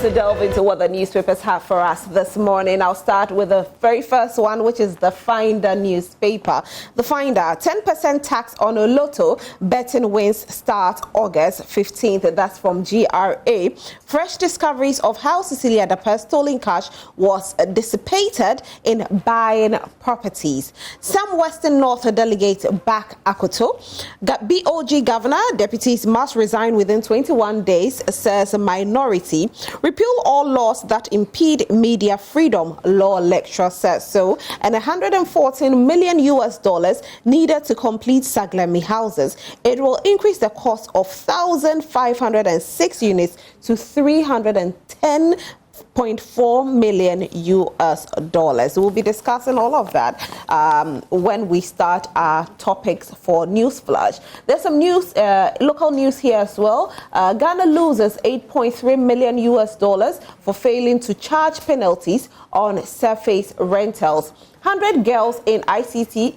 to delve into what the newspapers have for us this morning. I'll start with the very first one, which is the Finder newspaper. The Finder, 10% tax on a lotto betting wins start August 15th. That's from GRA. Fresh discoveries of how Cecilia Dapaah's stolen cash was dissipated in buying properties. Some Western North delegates back Akoto. BOG governor, deputies must resign within 21 days, says minority. Repeal all laws that impede media freedom, law lecturer says so. And $114 million needed to complete Saglemi houses. It will increase the cost of 1,506 units to $310.4 million. We'll be discussing all of that when we start our topics for News Flash. There's some news, local news here as well. Ghana loses $8.3 million for failing to charge penalties on surface rentals. 100 girls in ICT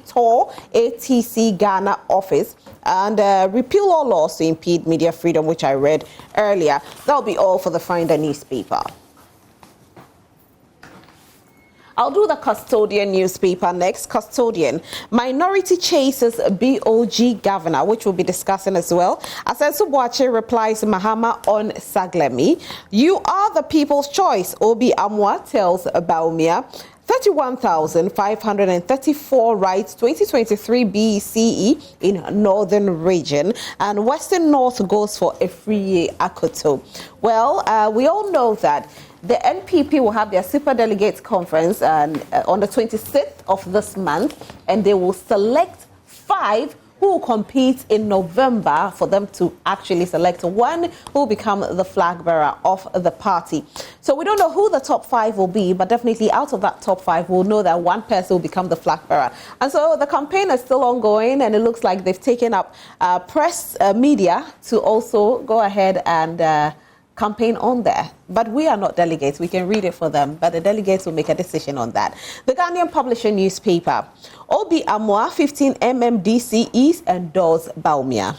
tour ATC Ghana office, and repeal all laws to impede media freedom, which I read earlier. That'll be all for the Finder newspaper. I'll do the Custodian newspaper next. Custodian, minority chases BOG governor, which we'll be discussing as well. Asensu Boakye replies Mahama on Saglemi. You are the people's choice, Obi Amwa tells Baumia. 31,534 rights 2023 BCE in Northern Region, and Western North goes for a free Akoto. Well, we all know that the NPP will have their Super Delegates Conference on the 26th of this month, and they will select 5 who will compete in November for them to actually select one who will become the flag bearer of the party. So we don't know who the top 5 will be, but definitely out of that top 5, we'll know that one person will become the flag bearer. And so the campaign is still ongoing, and it looks like they've taken up press media to also go ahead and campaign on there. But we are not delegates. We can read it for them, but the delegates will make a decision on that. The Ghanaian Publisher newspaper. Obi Amwa, 15 MMDCEs endorse Baumia.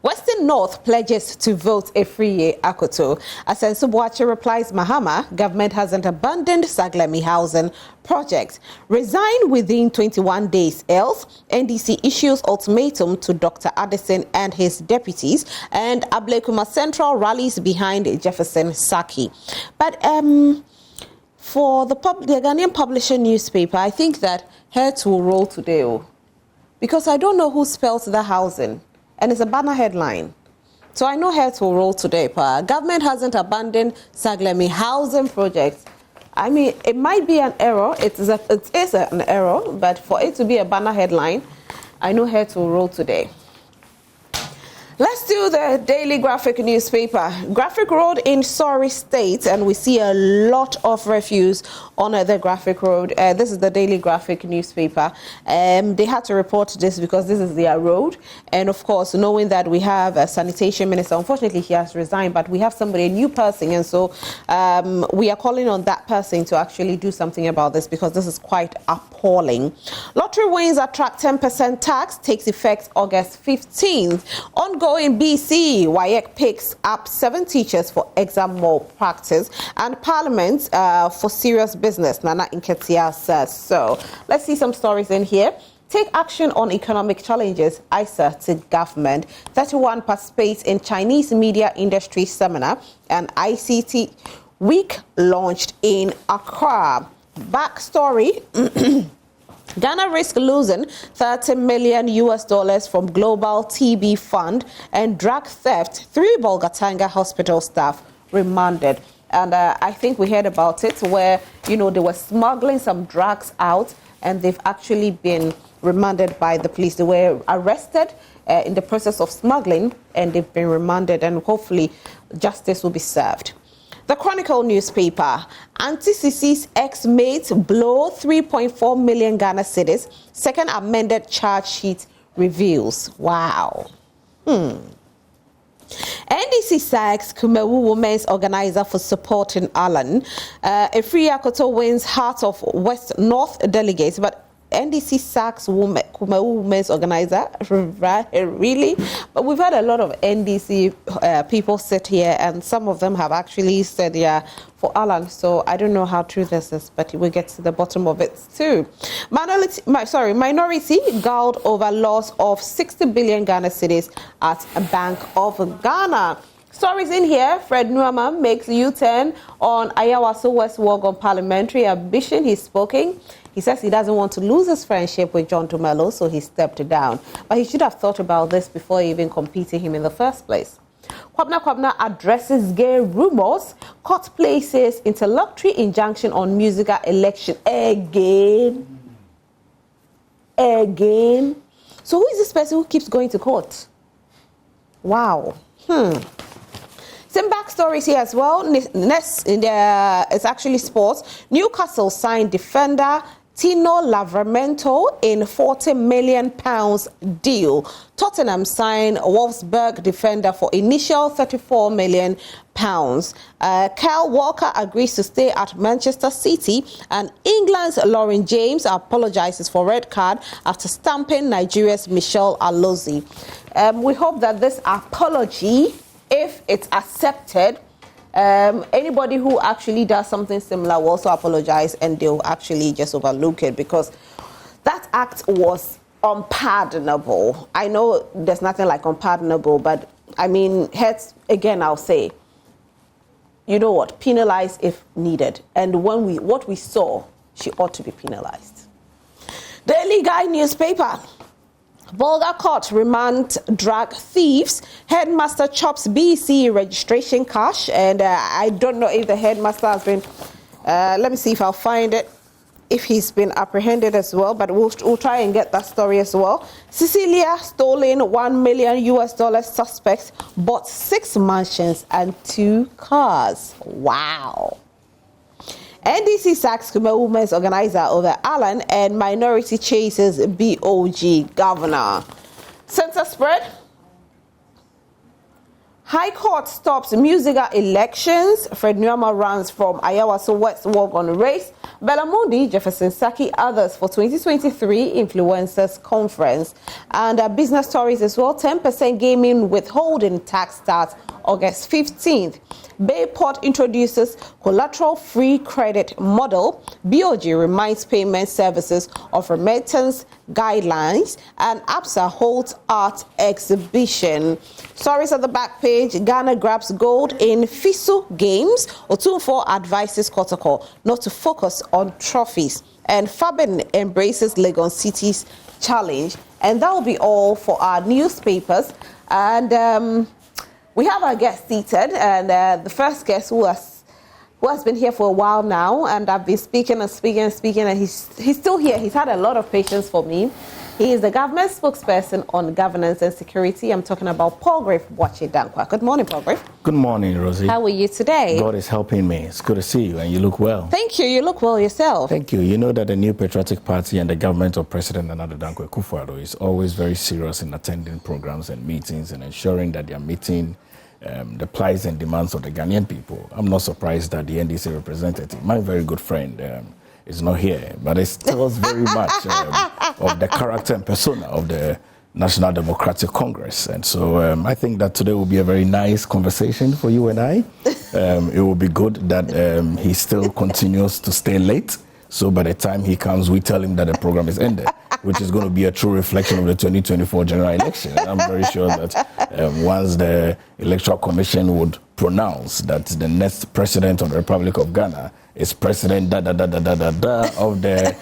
Western North pledges to vote a free Akoto. Asensu Boakye replies Mahama, government hasn't abandoned Saglemi housing project. Resign within 21 days, else NDC issues ultimatum to Dr. Addison and his deputies, and Ablekuma Central rallies behind Jefferson Saki. But for the Ghanaian Publisher newspaper, I think that heads will roll today, because I don't know who spells the housing. And it's a banner headline. So I know heads will roll today. Government hasn't abandoned Saglemi housing project. I mean, it might be an error. It is an error, but for it to be a banner headline, I know heads will roll today. Let's do the Daily Graphic newspaper. Graphic Road in Surrey State, and we see a lot of refuse on the Graphic Road. This is the Daily Graphic newspaper. They had to report this because this is their road. And of course, knowing that we have a sanitation minister, unfortunately he has resigned, but we have somebody, a new person. And so we are calling on that person to actually do something about this, because this is quite appalling. Lottery wins attract 10% tax, takes effect August 15th. Ongoing BC, WAEC picks up 7 teachers for exam malpractice, and Parliament for serious business. Nana Nketia says so. Let's see some stories in here. Take action on economic challenges, ISA to government. 31 participates in Chinese media industry seminar, and ICT week launched in Accra. Backstory. Ghana risks losing $30 million from global TB fund, and drug theft. 3 Bolgatanga hospital staff remanded. And I think we heard about it, where, they were smuggling some drugs out, and they've actually been remanded by the police. They were arrested in the process of smuggling, and they've been remanded, and hopefully justice will be served. The Chronicle newspaper. Anti-CC's ex-mates blow 3.4 million Ghana cedis. Second amended charge sheet reveals. Wow. NDC sags Kumewu Women's Organizer for supporting Alan. A free Akoto wins heart of West North delegates, but NDC sacks women's organizer. Really? But we've had a lot of NDC people sit here, and some of them have actually said, yeah, for Alan. So I don't know how true this is, but we'll get to the bottom of it too. Minority galled over loss of 60 billion Ghana cedis at a Bank of Ghana. Stories in here. Fred Nuama makes U-turn on Ayawaso West Wuogon parliamentary ambition. He's spoken. He says he doesn't want to lose his friendship with John Dumelo, so he stepped down. But he should have thought about this before even competing him in the first place. Kwabna addresses gay rumors. Court places interlocutory injunction on musical election again. So who is this person who keeps going to court? Wow. Some backstories here as well. Next, it's actually sports. Newcastle signed defender Tino Livramento in £40 million deal. Tottenham signed Wolfsburg defender for initial £34 million. Kyle Walker agrees to stay at Manchester City, and England's Lauren James apologizes for red card after stamping Nigeria's Michelle Alozie. We hope that this apology, if it's accepted, anybody who actually does something similar will also apologize, and they'll actually just overlook it, because that act was unpardonable. I know there's nothing like unpardonable, but I mean, again, I'll say, you know what, penalize if needed. And what we saw, she ought to be penalized. Daily Guide newspaper. Volga Court remand drug thieves. Headmaster chops BC registration cash. And I don't know if the headmaster has been, let me see if I'll find it, if he's been apprehended as well, but we'll try and get that story as well. Cecilia stolen $1 million suspects bought 6 mansions and 2 cars. Wow. NDC sacks women's organizer over Alan, and minority chases BOG governor. Center spread. High Court stops musical elections. Fred Nuama runs from Ayawaso West Wuogon race. Belamundi, Jefferson Saki, others for 2023 Influencers Conference. And business stories as well. 10% gaming withholding tax starts August 15th. Bayport introduces collateral-free credit model. BOG reminds payment services of remittance guidelines. And APSA holds art exhibition. Stories at the back page. Ghana grabs gold in FISU Games. Otunfo advises Kotoko not to focus on trophies. And Fabian embraces Legon City's challenge. And that will be all for our newspapers. And we have our guest seated, and the first guest who has been here for a while now, and I've been speaking, and he's still here. He's had a lot of patience for me. He is the government spokesperson on governance and security. I'm talking about Paul Griff Dankwa. Good morning, Paul Griff. Good morning, Rosie. How are you today? God is helping me. It's good to see you, and you look well. Thank you. You look well yourself. Thank you. You know that the New Patriotic Party and the government of President Nana Dankwa Akufo-Addo is always very serious in attending programs and meetings and ensuring that they are meeting the plights and demands of the Ghanaian people. I'm not surprised that the NDC representative, my very good friend, is not here, but it tells very much of the character and persona of the National Democratic Congress. And so I think that today will be a very nice conversation for you and I. It will be good that he still continues to stay late. So by the time he comes, we tell him that the program is ended, which is going to be a true reflection of the 2024 general election. I'm very sure that once the Electoral Commission would pronounce that the next president of the Republic of Ghana is President of the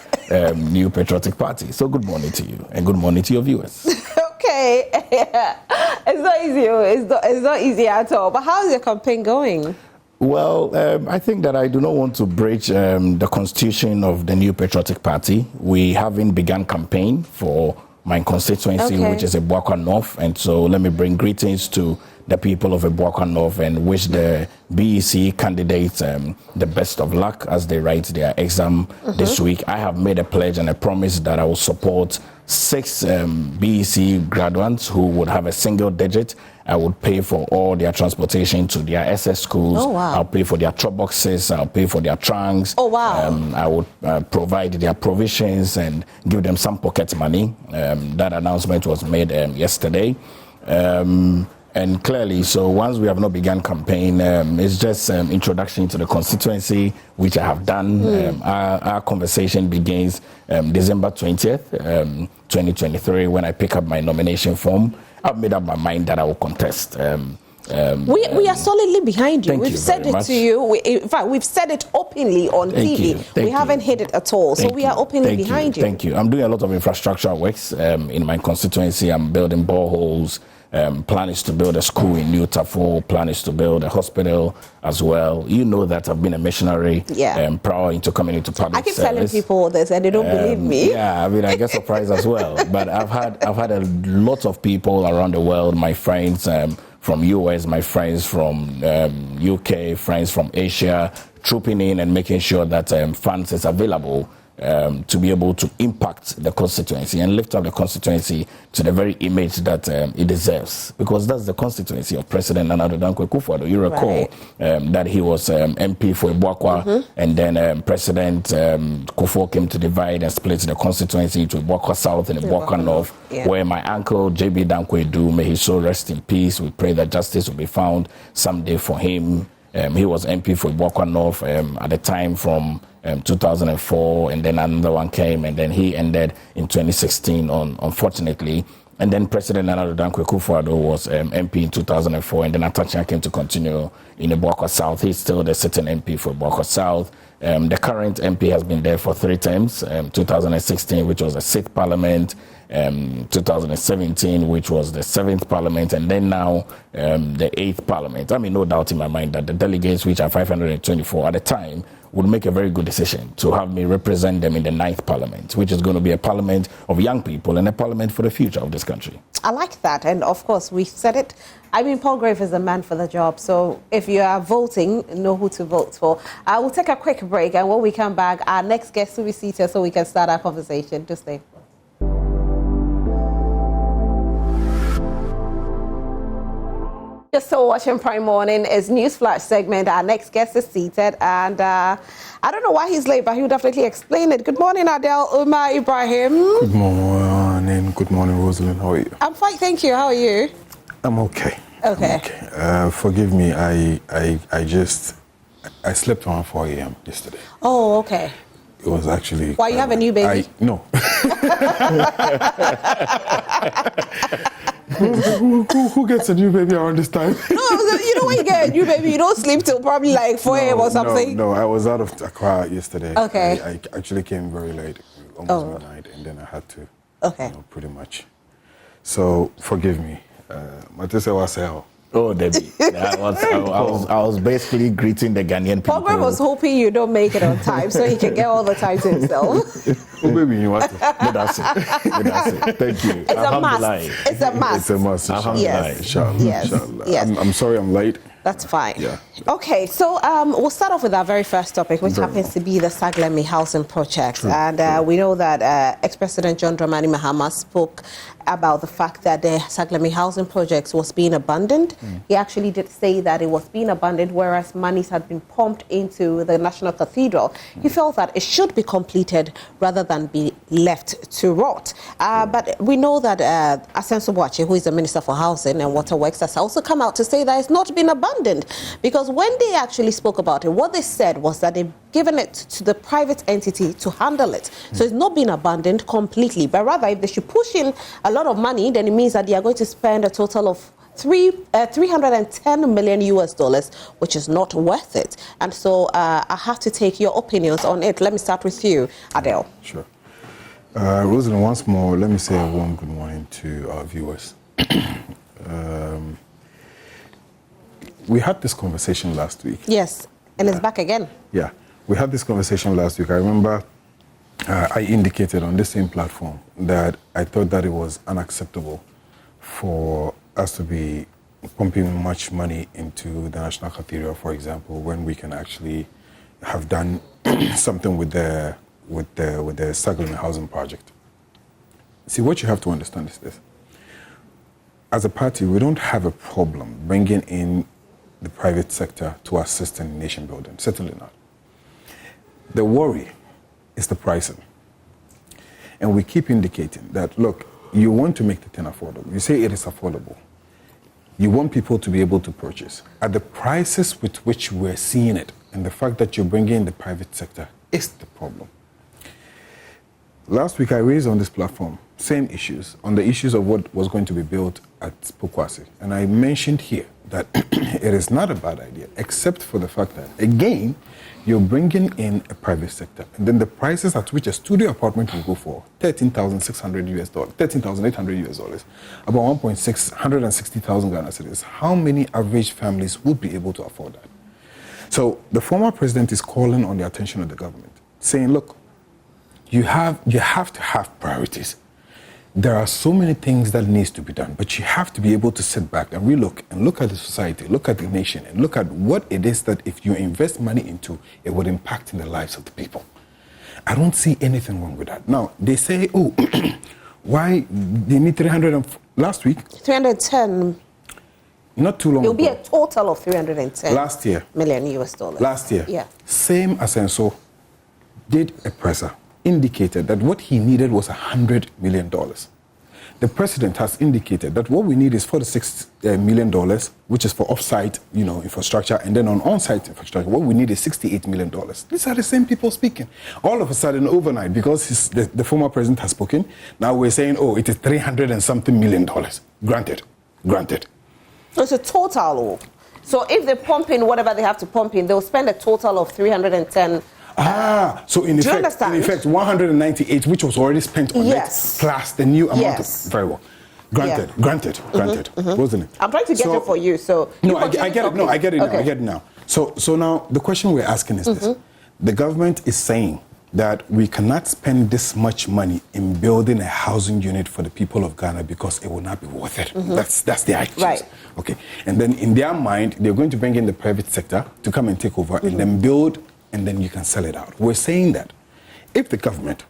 New Patriotic Party. So good morning to you, and good morning to your viewers. Okay. It's not easy. It's not easy at all. But how's your campaign going? Well, I think that I do not want to breach the constitution of the New Patriotic Party. We haven't begun campaign for my constituency, which is Ebuakwa North. And so let me bring greetings to the people of Ebuakwa North and wish the BEC candidates the best of luck as they write their exam this week. I have made a pledge and a promise that I will support 6 BEC graduates who would have a single digit I would pay for all their transportation to their SS schools. Oh, wow. I'll pay for their truck boxes. I'll pay for their trunks. Oh, wow. I would provide their provisions and give them some pocket money. That announcement was made yesterday. And clearly, so once we have not begun campaign, it's just introduction to the constituency, which I have done. Our conversation begins December 20th, 2023, when I pick up my nomination form. I've made up my mind that I will contest. We are solidly behind you. We've said it to you. In fact, we've said it openly on TV. We haven't hid it at all. So we are openly behind you. Thank you. I'm doing a lot of infrastructure works in my constituency. I'm building boreholes. Plan is to build a school in New Tafo. Plan is to build a hospital as well. You know that I've been a missionary prior into coming into public service. I keep telling people this and they don't believe me. Yeah, I mean, I get surprised as well. But I've had a lot of people around the world, my friends from US, my friends from UK, friends from Asia, trooping in and making sure that funds is available to be able to impact the constituency and lift up the constituency to the very image that it deserves. Because that's the constituency of President Nana Addo Dankwa Akufo-Addo. You recall that he was MP for Ibuakwa, and then President Kufuor came to divide and split the constituency into Ibuakwa South and Ibuakwa North, where my uncle J.B. Dankwa Edu, may his soul rest in peace. We pray that justice will be found someday for him. He was MP for Ibuakwa North at the time from 2004, and then another one came, and then he ended in 2016, unfortunately. And then President Nana Addo Dankwa Akufo-Addo was MP in 2004, and then Atachan came to continue in Ibuakwa South. He's still the sitting MP for Ibuakwa South. The current MP has been there for 3 terms, 2016, which was the 6th Parliament, 2017, which was the 7th Parliament, and then now the 8th Parliament. I mean, no doubt in my mind that the delegates, which are 524 at the time, would make a very good decision to have me represent them in the 9th Parliament, which is going to be a parliament of young people and a parliament for the future of this country. I like that. And of course, we said it. I mean, Paul Grave is the man for the job. So if you are voting, know who to vote for. I will take a quick break. And when we come back, our next guest will be seated so we can start our conversation. Just stay. You're still watching Prime Morning. It's News Flash segment. Our next guest is seated, and I don't know why he's late, but he'll definitely explain it. Good morning, Adele Umar Ibrahim. Good morning. Good morning, Rosalind. How are you? I'm fine, thank you. How are you? I'm okay. Okay. I'm okay. Forgive me. I slept around 4 a.m. yesterday. Oh, okay. It was actually. Why, you have a new baby? No. Who gets a new baby around this time? No, you know when you get a new baby, you don't sleep till probably like 4 a.m. or something? No, I was out of Accra yesterday. Okay. I actually came very late, almost midnight, and then I had to, pretty much. So, forgive me. Matisse was hell. Oh, Debbie. I was basically greeting the Ghanaian people. Paul Grave was hoping you don't make it on time so he can get all the time to himself. Oh, baby, you want to? No, that's it. Thank you. It's a must. It's a must. It's a must. Yes. Inshallah. Yes. Inshallah. Yes. I'm sorry I'm late. That's fine. Yeah. Okay, so we'll start off with our very first topic, which happens to be the Saglemi housing project. True. And we know that ex-President John Dramani Mahama spoke about the fact that the Saglemi housing project was being abandoned. He actually did say that it was being abandoned, whereas monies had been pumped into the National Cathedral. He felt that it should be completed rather than be left to rot. But we know that Asenso Boakye, who is the Minister for Housing and Waterworks, has also come out to say that it's not been abandoned. Because when they actually spoke about it, what they said was that they've given it to the private entity to handle it. So it's not been abandoned completely, but rather if they should push in a lot of money, then it means that they are going to spend a total of $310 million US, which is not worth it. And so I have to take your opinions on it. Let me start with you, Adele. Sure. Rosalind, once more, let me say a warm good morning to our viewers. We had this conversation last week. Yes, and it's back again. Yeah, we had this conversation last week. I remember I indicated on this same platform that I thought that it was unacceptable for us to be pumping much money into the National Cathedral, for example, when we can actually have done something with the Saglemi housing project. See, what you have to understand is this. as a party, we don't have a problem bringing in the private sector to assist in nation building. Certainly not. The worry is the pricing. And we keep indicating that, look, you want to make the thing affordable. You say it is affordable. You want people to be able to purchase. At the prices with which we're seeing it, and the fact that you're bringing in the private sector is the problem. Last week, I raised on this platform same issues, on the issues of what was going to be built at Pokwasi. And I mentioned here that it is not a bad idea, except for the fact that, again, you're bringing in a private sector. And then the prices at which a studio apartment will go for, $13,600 US, $13,800 US, about 160,000 Ghana cedis. How many average families would be able to afford that? So the former president is calling on the attention of the government, saying, look, you have to have priorities. There are so many things that needs to be done, but you have to be able to sit back and relook and look at the society, look at the nation, and look at what it is that if you invest money into, it would impact in the lives of the people. I don't see anything wrong with that. Now, they say, oh, why they need 300 last week? 310. Not too long ago. It'll be a total of 310 last year. million US dollars. Last year. Yeah. Same Asenso did a presser, indicated that what he needed was $100 million. The president has indicated that what we need is $46 million, which is for off-site, infrastructure, and then on on-site infrastructure, what we need is $68 million. These are the same people speaking. All of a sudden, overnight, because the former president has spoken, now we're saying, oh, it is $300 and something million. Granted. So it's a total. So if they pump in whatever they have to pump in, they'll spend a total of 310. So in effect, 198, which was already spent on it, plus the new amount of, very well. Granted. Wasn't it? I'm trying to get it for you, so. No, I get it. No, I get it now. So now the question we're asking is this. The government is saying that we cannot spend this much money in building a housing unit for the people of Ghana because it will not be worth it. That's the attitude. Right. Okay. And then in their mind, they're going to bring in the private sector to come and take over and then build, and then you can sell it out. We're saying that if the government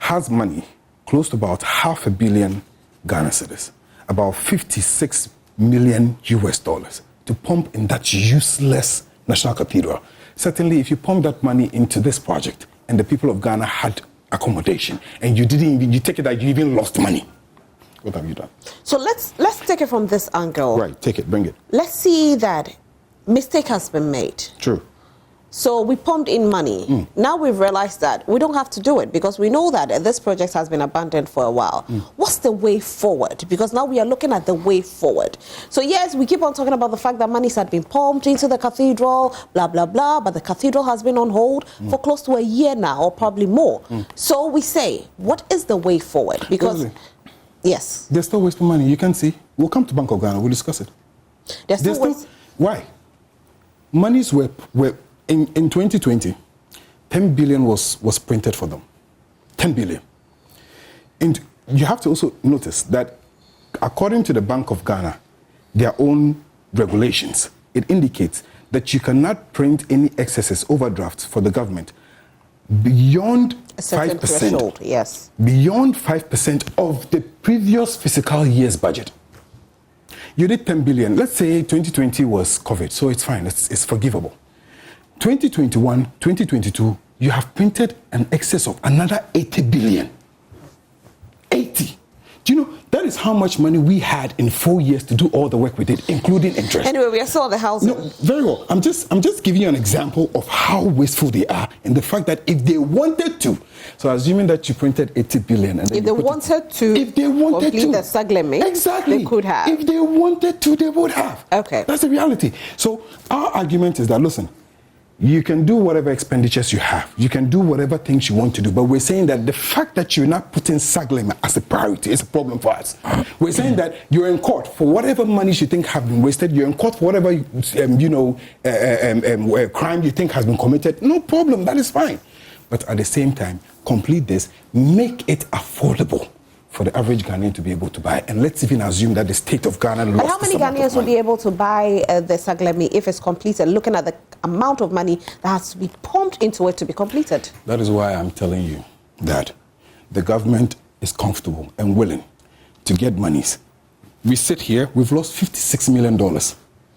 has money, close to about $500 million Ghana cedis, about 56 million US dollars, to pump in that useless National Cathedral, certainly if you pump that money into this project and the people of Ghana had accommodation and you take it that you even lost money, what have you done? So let's take it from this angle. Right, take it, bring it. Let's see that mistake has been made. True. So we pumped in money. Now we've realized that we don't have to do it because we know that this project has been abandoned for a while. What's the way forward? Because now we are looking at the way forward. So yes, we keep on talking about the fact that money had been pumped into the cathedral, blah, blah, blah, but the cathedral has been on hold for close to a year now, or probably more. So we say, what is the way forward? Because, yes. They're still wasting money. You can see. We'll come to Bank of Ghana. We'll discuss it. They're still wasting. Why? Monies were in 2020, 10 billion was printed for them. 10 billion. And you have to also notice that according to the Bank of Ghana, their own regulations, it indicates that you cannot print any excesses, overdrafts for the government beyond a certain 5%. Threshold, yes. Beyond 5% of the previous fiscal year's budget. You did 10 billion. Let's say 2020 was COVID, so it's fine. It's forgivable. 2021, 2022, you have printed an excess of another 80 billion. 80. Do you know, that is how much money we had in 4 years to do all the work we did, including interest. Anyway, we are still on the housing. No, very well. I'm just giving you an example of how wasteful they are and the fact that if they wanted to, so assuming that you printed 80 billion. And if they wanted to complete the Sagleme, exactly, they could have. If they wanted to, they would have. Okay. That's the reality. So our argument is that, listen, you can do whatever expenditures you have. You can do whatever things you want to do. But we're saying that the fact that you're not putting Saglema as a priority is a problem for us. We're saying that you're in court for whatever monies you think have been wasted. You're in court for whatever, crime you think has been committed. No problem. That is fine. But at the same time, complete this. Make it affordable for the average Ghanaian to be able to buy. And let's even assume that the state of Ghana lost. And how many Ghanaians will be able to buy the Sagleme if it's completed, looking at the amount of money that has to be pumped into it to be completed? That is why I'm telling you that the government is comfortable and willing to get monies we sit here, we've lost $56 million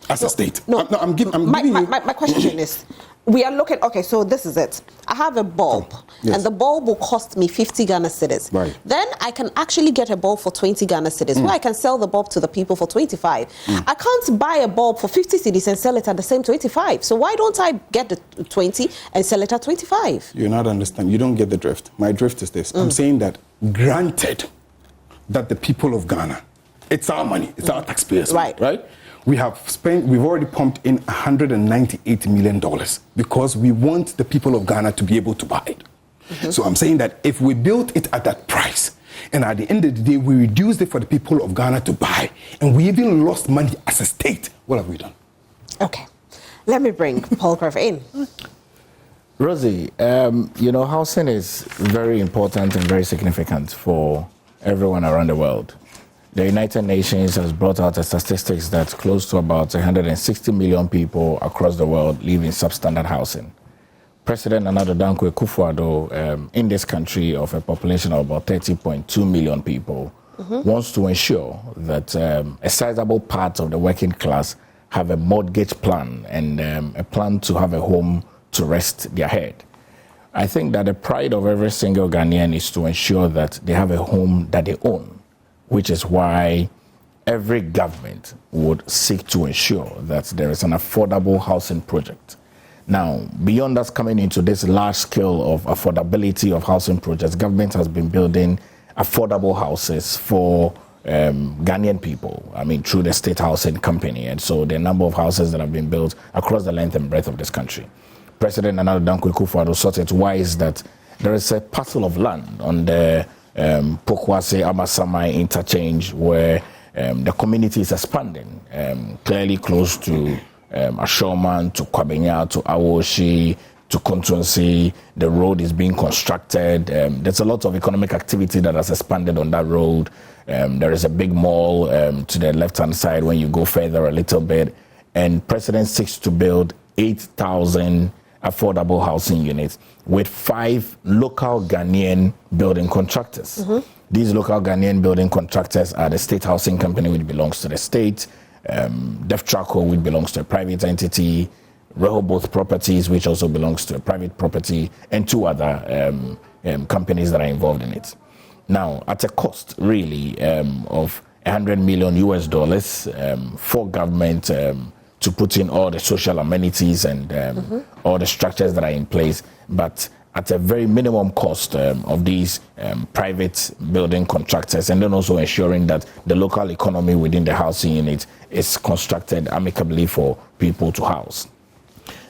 as a state. I'm giving you... My question is, we are looking, okay, so this is it. I have a bulb, yes. and the bulb will cost me 50 Ghana cedis. Right. Then I can actually get a bulb for 20 Ghana cedis, where I can sell the bulb to the people for 25. I can't buy a bulb for 50 cedis and sell it at the same 25. So why don't I get the 20 and sell it at 25? You're not understanding. You don't get the drift. My drift is this. I'm saying that granted that the people of Ghana, it's our money, it's our taxpayers' money, right? We've already pumped in $198 million because we want the people of Ghana to be able to buy it. So I'm saying that if we built it at that price, and at the end of the day, we reduced it for the people of Ghana to buy, and we even lost money as a state, what have we done? Okay. Let me bring Paul Greve in. Rosie, housing is very important and very significant for everyone around the world. The United Nations has brought out a statistics that close to about 160 million people across the world live in substandard housing. President Nana Dankwa Akufo-Addo, in this country of a population of about 30.2 million people, wants to ensure that a sizable part of the working class have a mortgage plan and a plan to have a home to rest their head. I think that the pride of every single Ghanaian is to ensure that they have a home that they own, which is why every government would seek to ensure that there is an affordable housing project. Now, beyond us coming into this large scale of affordability of housing projects, government has been building affordable houses for Ghanaian people, through the State Housing Company. And so the number of houses that have been built across the length and breadth of this country. President Nana Dankwa Akufo-Addo sought it wise that there is a parcel of land on the Pokwase Amasamai interchange where the community is expanding, clearly close to Ashoman, to Kwabenya, to Awoshi, to Kontunsi. The road is being constructed. There's a lot of economic activity that has expanded on that road. There is a big mall to the left-hand side when you go further a little bit. And President seeks to build 8,000 affordable housing units with 5 local Ghanaian building contractors. These local Ghanaian building contractors are the State Housing Company, which belongs to the state, Deftraco, which belongs to a private entity, Rehoboth Properties, which also belongs to a private property, and 2 other companies that are involved in it. Now, at a cost really of $100 million for government to put in all the social amenities and all the structures that are in place, but at a very minimum cost of these private building contractors, and then also ensuring that the local economy within the housing unit is constructed amicably for people to house.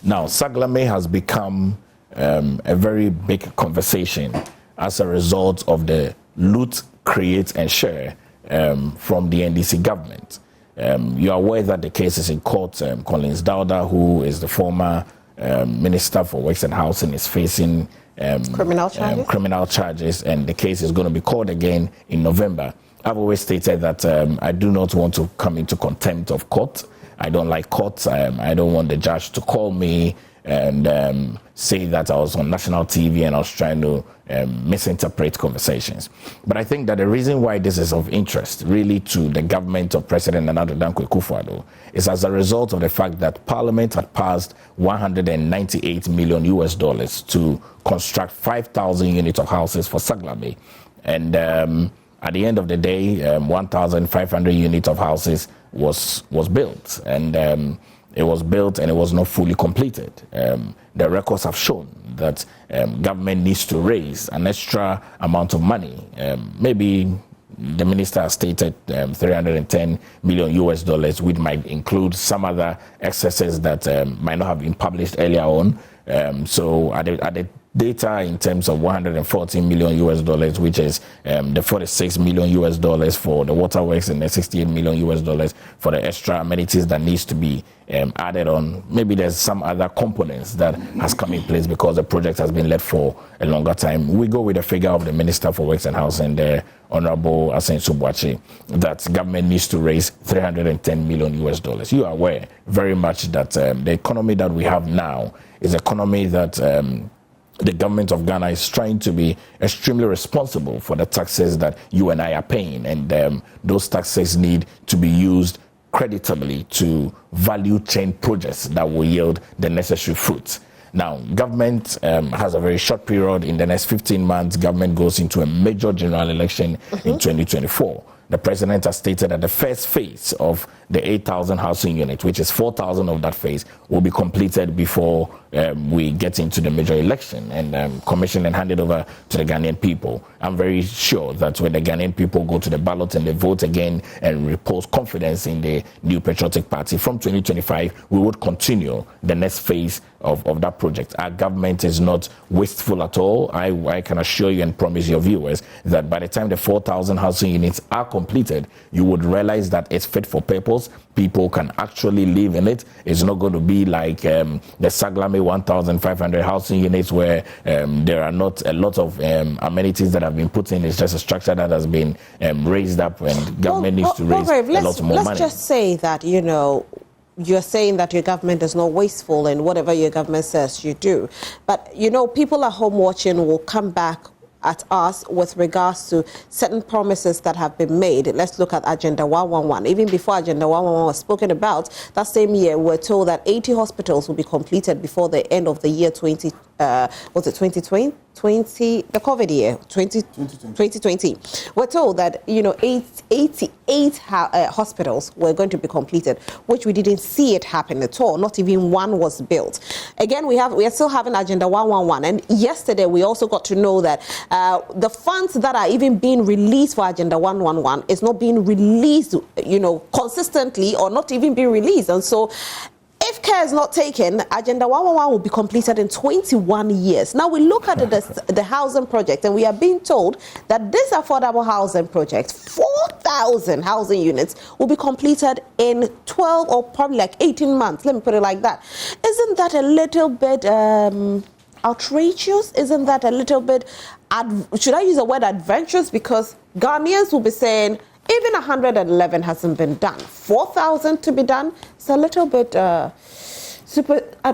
Now, Saglame has become a very big conversation as a result of the loot, create and share from the NDC government. You are aware that the case is in court. Collins Dauda, who is the former Minister for Works and Housing, is facing criminal charges, and the case is going to be called again in November. I've always stated that I do not want to come into contempt of court. I don't like courts. I don't want the judge to call me and say that I was on national TV and I was trying to misinterpret conversations. But I think that the reason why this is of interest really to the government of President Nana Dankwa Akufo-Addo is as a result of the fact that Parliament had passed $198 million to construct 5,000 units of houses for Saglame. And at the end of the day, 1,500 units of houses was built. And it was built and it was not fully completed. The records have shown that government needs to raise an extra amount of money. Maybe the minister has stated $310 million, which might include some other excesses that might not have been published earlier on. So at the data in terms of $114 million, which is the $46 million for the waterworks and the $68 million for the extra amenities that needs to be added on. Maybe there's some other components that has come in place because the project has been led for a longer time. We go with the figure of the Minister for Works and Housing, the Honorable Asen Subwachi, that government needs to raise $310 million. You are aware very much that the economy that we have now is an economy that the government of Ghana is trying to be extremely responsible for the taxes that you and I are paying, and those taxes need to be used creditably to value chain projects that will yield the necessary fruits. Now, government has a very short period. In the next 15 months, government goes into a major general election in 2024. The president has stated that the first phase of the 8,000 housing unit, which is 4,000 of that phase, will be completed before we get into the major election and commission and hand it over to the Ghanaian people. I'm very sure that when the Ghanaian people go to the ballot and they vote again and repose confidence in the New Patriotic Party, from 2025, we would continue the next phase of that project. Our government is not wasteful at all. I can assure you and promise your viewers that by the time the 4,000 housing units are completed, you would realize that it's fit for purpose. People can actually live in it. It's not going to be like the Saglame 1,500 housing units where there are not a lot of amenities that have been put in. It's just a structure that has been raised up, and government needs to raise a lot more money. Let's just say that, you know, you're saying that your government is not wasteful and whatever your government says you do. But, you know, people at home watching will come back at us with regards to certain promises that have been made. Let's look at Agenda 111. Even before Agenda 111 was spoken about, that same year, we're told that 80 hospitals will be completed before the end of the year 2020, the COVID year, 2020. We're told that, you know, 88 hospitals were going to be completed, which we didn't see it happen at all. Not even one was built. Again, we are still having Agenda 111. And yesterday, we also got to know that the funds that are even being released for Agenda 111 is not being released, you know, consistently, or not even being released. And so, if care is not taken, Agenda 111 will be completed in 21 years. Now, we look at the housing project, and we are being told that this affordable housing project, 4,000 housing units, will be completed in 12 or probably like 18 months. Let me put it like that. Isn't that a little bit outrageous? Isn't that a little bit, should I use the word adventurous? Because Ghanaians will be saying, even 111 hasn't been done. 4,000 to be done. It's a little bit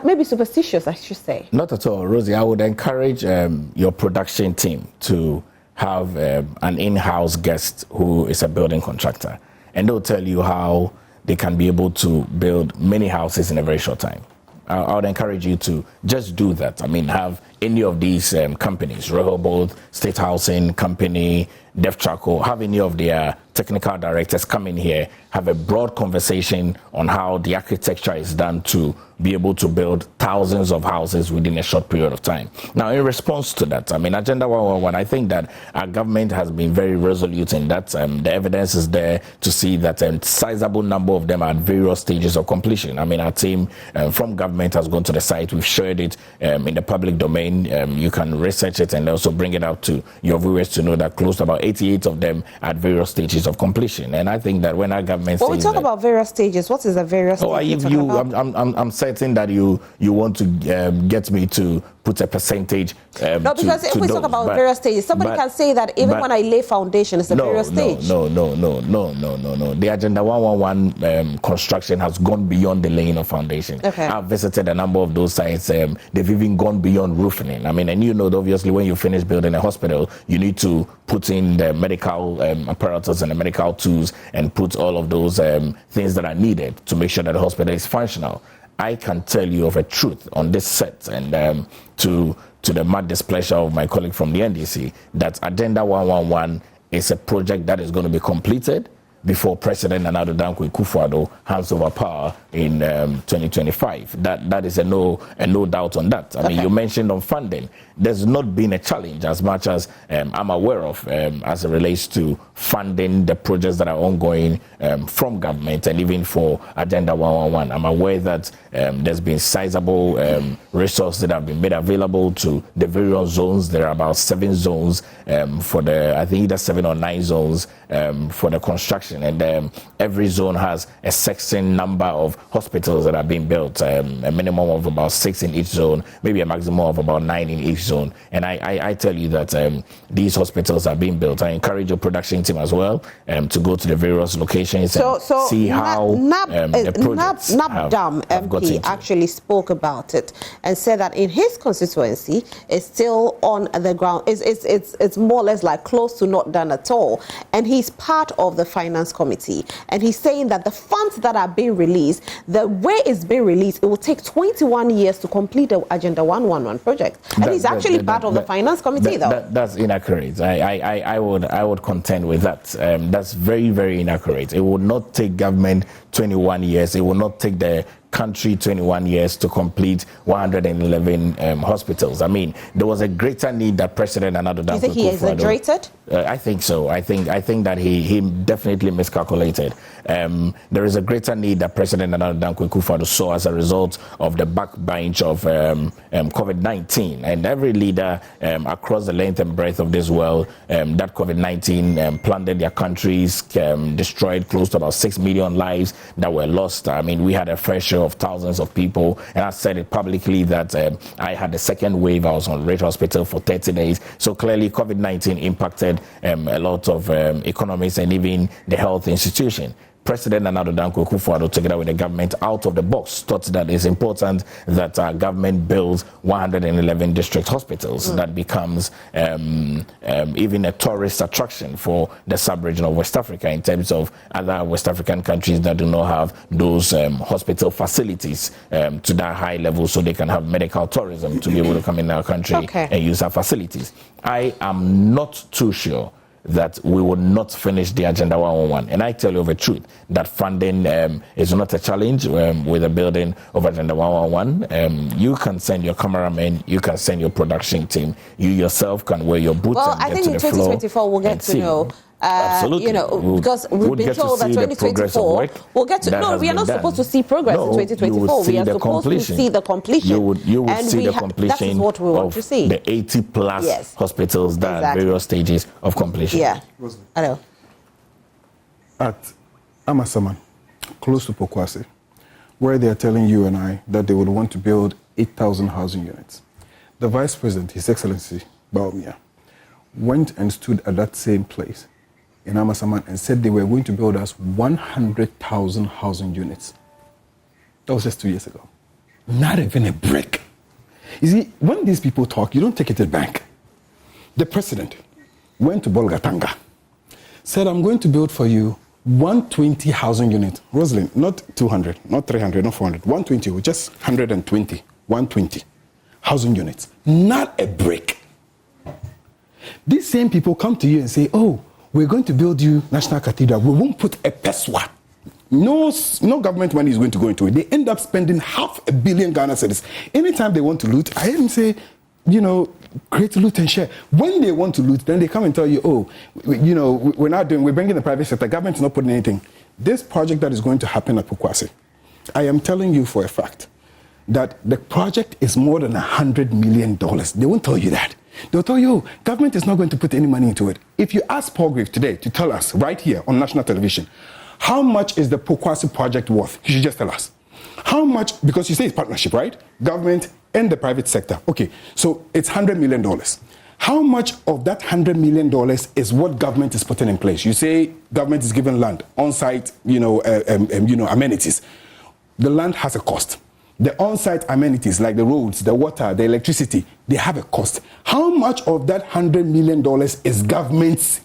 maybe superstitious, I should say. Not at all, Rosie. I would encourage your production team to have an in-house guest who is a building contractor, and they'll tell you how they can be able to build many houses in a very short time. I would encourage you to just do that. I mean, have any of these companies, Rehoboth, State Housing Company, DevTraco, have any of their technical directors come in here, have a broad conversation on how the architecture is done to be able to build thousands of houses within a short period of time. Now, in response to that, I mean, Agenda 111, I think that our government has been very resolute in that. The evidence is there to see that a sizable number of them are at various stages of completion. I mean, our team from government has gone to the site. We've shared it in the public domain. You can research it and also bring it out to your viewers to know that close to about 88 of them are at various stages of completion. And I think that when our government when we talk about various stages, what is the various stages? I'm certain that you want to get me to put a percentage. No, because if we talk about various stages, somebody can say that even when I lay foundation, it's a various stage. No. The Agenda 111 construction has gone beyond the laying of foundation. Okay. I've visited a number of those sites. They've even gone beyond roofing. I mean, and you know, obviously, when you finish building a hospital, you need to put in the medical apparatus and the medical tools and put all of those things that are needed to make sure that the hospital is functional. I can tell you of a truth on this set, and to the mad displeasure of my colleague from the NDC, that Agenda 111 is a project that is going to be completed before President Nana Addo Dankwa Akufo-Addo hands over power in 2025. That is a no doubt on that. I mean, you mentioned on funding. There's not been a challenge as much as I'm aware of as it relates to funding the projects that are ongoing from government and even for Agenda 111. I'm aware that there's been sizable resources that have been made available to the various zones. There are about 7 zones for I think either 7 or 9 zones for the construction. And every zone has a section number of hospitals that are being built, a minimum of about 6 in each zone, maybe a maximum of about 9 in each zone. And I tell you that these hospitals are being built. I encourage your production team as well to go to the various locations and see how the projects Dam MP actually spoke about it and said that in his constituency it's still on the ground. It's more or less like close to not done at all. And he's part of the finance committee. And he's saying that the funds that are being released, the way it's being released, it will take 21 years to complete the Agenda 111 project. And he's actually part of the finance committee, though. That's inaccurate. I would contend with that. That's very, very inaccurate. It would not take government 21 years. It will not take the country 21 years to complete 111 hospitals. I mean, there was a greater need that President Nana Addo Dankwa Akufo-Addo. You think he exaggerated? I think so. I think that he definitely miscalculated. There is a greater need that President Nana Addo Dankwa Akufo-Addo saw as a result of the backbench of COVID-19. And every leader across the length and breadth of this world, that COVID-19 plundered their countries, destroyed close to about 6 million lives that were lost. I mean, we had a fair share of thousands of people, and I said it publicly that I had the second wave. I was on Red Hospital for 30 days. So clearly COVID-19 impacted a lot of economies and even the health institution. President Nana Addo Dankwa Akufo-Addo, together with the government out of the box, thought that it's important that our government builds 111 district hospitals. That becomes even a tourist attraction for the sub-region of West Africa in terms of other West African countries that do not have those hospital facilities to that high level, so they can have medical tourism to be able to come in our country and use our facilities. I am not too sure that we will not finish the Agenda 111. And I tell you the truth, that funding is not a challenge with the building of Agenda 111. You can send your cameraman, you can send your production team, you yourself can wear your boots and get to the floor. Well, I think in 2024 we'll get to know. Absolutely. You know, because we've been told that 2024 we'll get to. No, we are not supposed to see progress in 2024. We are supposed to see the completion. You would see the completion. That is what we want to see. The 80 plus hospitals that are various stages of completion. Yeah. Hello. At Amasaman, close to Pokwase, where they are telling you and I that they would want to build 8,000 housing units. The Vice President, His Excellency Baumia, went and stood at that same place in Amasaman and said they were going to build us 100,000 housing units. That was just 2 years ago. Not even a brick. You see, when these people talk, you don't take it to the bank. The president went to Bolgatanga, said, I'm going to build for you 120 housing units. Rosalind, not 200, not 300, not 400, 120, just 120, 120 housing units. Not a brick. These same people come to you and say, oh, we're going to build you National Cathedral. We won't put a peswa. No government money is going to go into it. They end up spending $500 million Ghana cedis. Anytime they want to loot, I hear them say, create loot and share. When they want to loot, then they come and tell you, oh, we're bringing the private sector. Government is not putting anything. This project that is going to happen at Pokwase, I am telling you for a fact that the project is more than $100 million. They won't tell you that. They'll tell you, government is not going to put any money into it. If you ask Paul Grave today to tell us right here on national television, how much is the Pokwase project worth? You should just tell us. How much, because you say it's partnership, right? Government and the private sector. Okay, so it's $100 million. How much of that $100 million is what government is putting in place? You say government is giving land, on-site, amenities. The land has a cost. The on-site amenities like the roads, the water, the electricity, they have a cost. How much of that $100 million is government's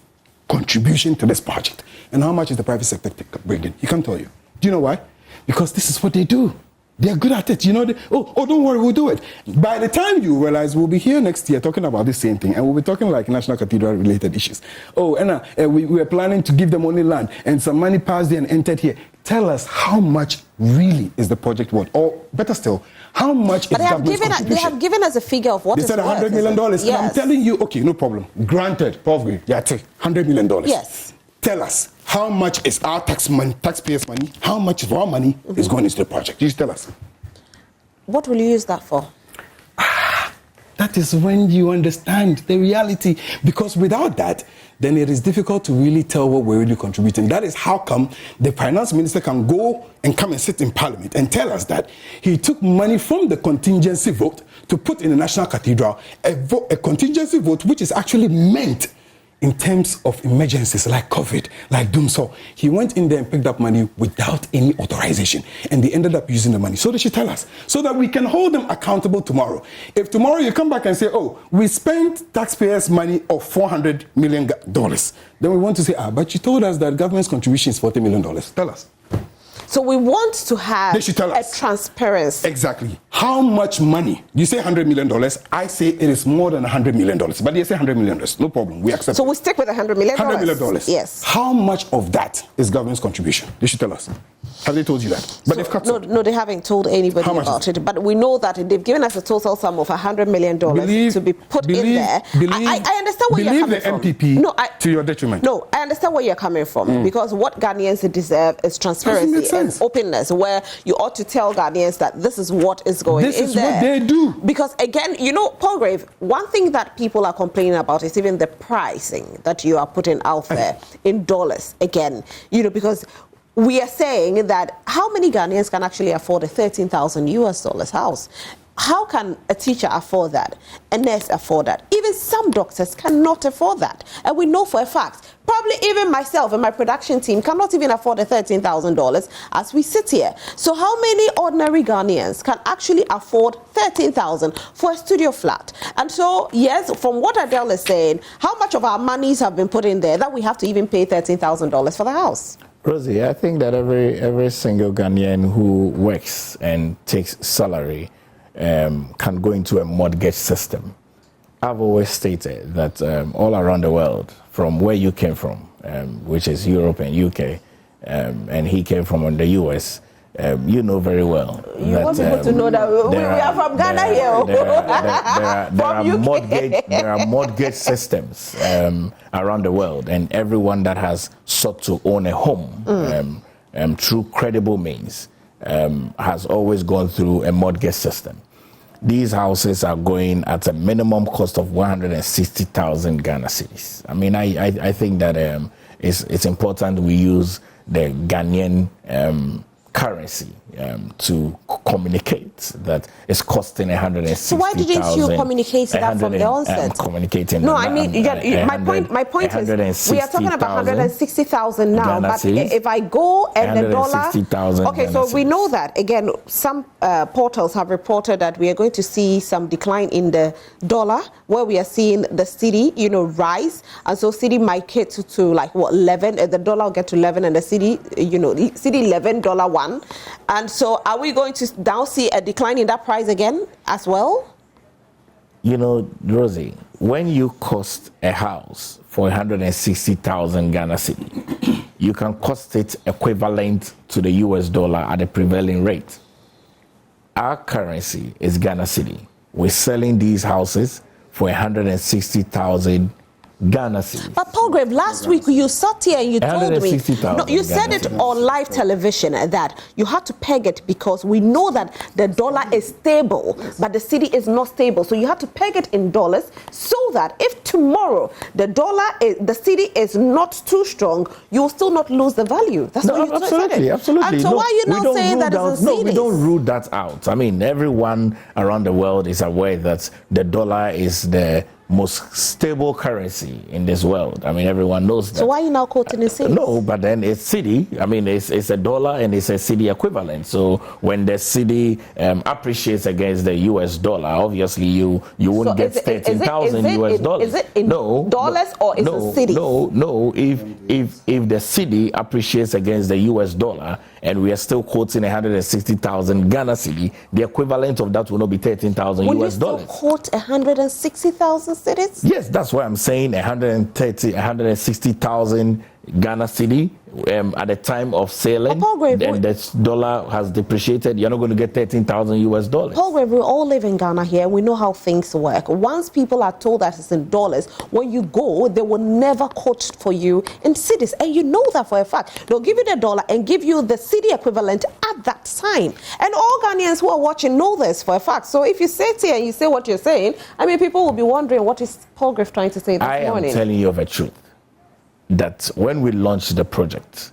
contribution to this project? And how much is the private sector bringing? He can't tell you. Do you know why? Because this is what they do. They're good at it. Don't worry, we'll do it. By the time you realize, we'll be here next year talking about the same thing, and we'll be talking like National Cathedral related issues. Oh, and we were planning to give them only land, and some money passed there and entered here. Tell us how much really is the project worth, or better still, how much is government's contribution? They have given us a figure of what they said $100 million. Yes. And I'm telling you, okay, no problem. Granted, probably, $100 million. Yes. Tell us, how much is our taxpayers' money? How much of our money is going into the project? You just tell us. What will you use that for? That is when you understand the reality. Because without that, then it is difficult to really tell what we're really contributing. That is how come the finance minister can go and come and sit in parliament and tell us that he took money from the contingency vote to put in the National Cathedral, a contingency vote which is actually meant in terms of emergencies like COVID, like doom. So he went in there and picked up money without any authorization, and they ended up using the money. So they should tell us, so that we can hold them accountable tomorrow. If tomorrow you come back and say, oh, we spent taxpayers' money of $400 million, then we want to say, but you told us that government's contribution is $40 million. Tell us. So we want to have a transparency. Exactly. How much money? You say $100 million. I say it is more than $100 million. But they say $100 million. No problem. We accept. So we stick with $100 million. $100 million. Yes. How much of that is government's contribution? They should tell us. Have they told you that? But they've cut no, they haven't told anybody about it. But we know that they've given us a total sum of $100 million to be put in there. I understand where you're coming from. Believe the MPP to your detriment. No, I understand where you're coming from. Because what Ghanaians deserve is transparency and openness, where you ought to tell Ghanaians that this is what is going in there. This is what they do. Because again, Paul Grave, one thing that people are complaining about is even the pricing that you are putting out there in dollars. Again, because we are saying that how many Ghanaians can actually afford a $13,000 house? How can a teacher afford that? A nurse afford that? Even some doctors cannot afford that. And we know for a fact, probably even myself and my production team cannot even afford a $13,000 as we sit here. So how many ordinary Ghanaians can actually afford $13,000 for a studio flat? And so, yes, from what Adele is saying, how much of our monies have been put in there that we have to even pay $13,000 for the house? Rosie, I think that every single Ghanaian who works and takes salary can go into a mortgage system. I've always stated that all around the world, from where you came from, which is Europe and UK, and he came from the US, you know very well. You want people to know that we are from Ghana here. There are mortgage systems around the world, and everyone that has sought to own a home through credible means has always gone through a mortgage system. These houses are going at a minimum cost of 160,000 Ghana cedis. I mean, I think that it's important we use the Ghanaian currency to communicate that it's costing 160,000. So why didn't you communicate that from the onset? Communicating. No, I mean, my point is we are talking about 160,000 now, but if I go and the dollar. Okay, so we know that again. Some portals have reported that we are going to see some decline in the dollar, where we are seeing the cedi, rise, and so cedi might get to like what 11. The dollar will get to 11, and the cedi, cedi $11.1. And so are we going to now see a decline in that price again as well? Rosie, when you cost a house for 160,000 Ghana cedi, you can cost it equivalent to the US dollar at the prevailing rate. Our currency is Ghana cedi. We're selling these houses for 160,000 Ghana cedis. But Paul Grave, last week you sat here and you told me, you said it on live television that you had to peg it because we know that the dollar is stable, but the cedi is not stable. So you had to peg it in dollars so that if tomorrow the cedi is not too strong, you will still not lose the value. That's what you said. Absolutely. And so why are you now saying that it's a cedi? No, we don't rule that out. I mean, everyone around the world is aware that the dollar is the most stable currency in this world. I mean, everyone knows that. So why are you now quoting in cedis? No, but then it's cedi. I mean, it's a dollar and it's a cedi equivalent. So when the cedi appreciates against the US dollar, obviously you wouldn't get 13,000 US dollars. Is it in dollars or is it cedi? No. If the cedi appreciates against the US dollar and we are still quoting 160,000 Ghana cedi, the equivalent of that will not be 13,000 US dollars. Will you still quote 160,000 cedis? Yes, that's why I'm saying 160,000 Ghana cedi at the time of selling, and the dollar has depreciated. You're not going to get 13,000 US dollars. Paul Grave, we all live in Ghana here. We know how things work. Once people are told that it's in dollars, when you go, they will never quote for you in cedis, and you know that for a fact. They'll give you the dollar and give you the cedi equivalent at that time. And all Ghanaians who are watching know this for a fact. So if you sit here and you say what you're saying, I mean, people will be wondering, what is Paul Griff trying to say this morning? I am telling you of a truth, that when we launched the project,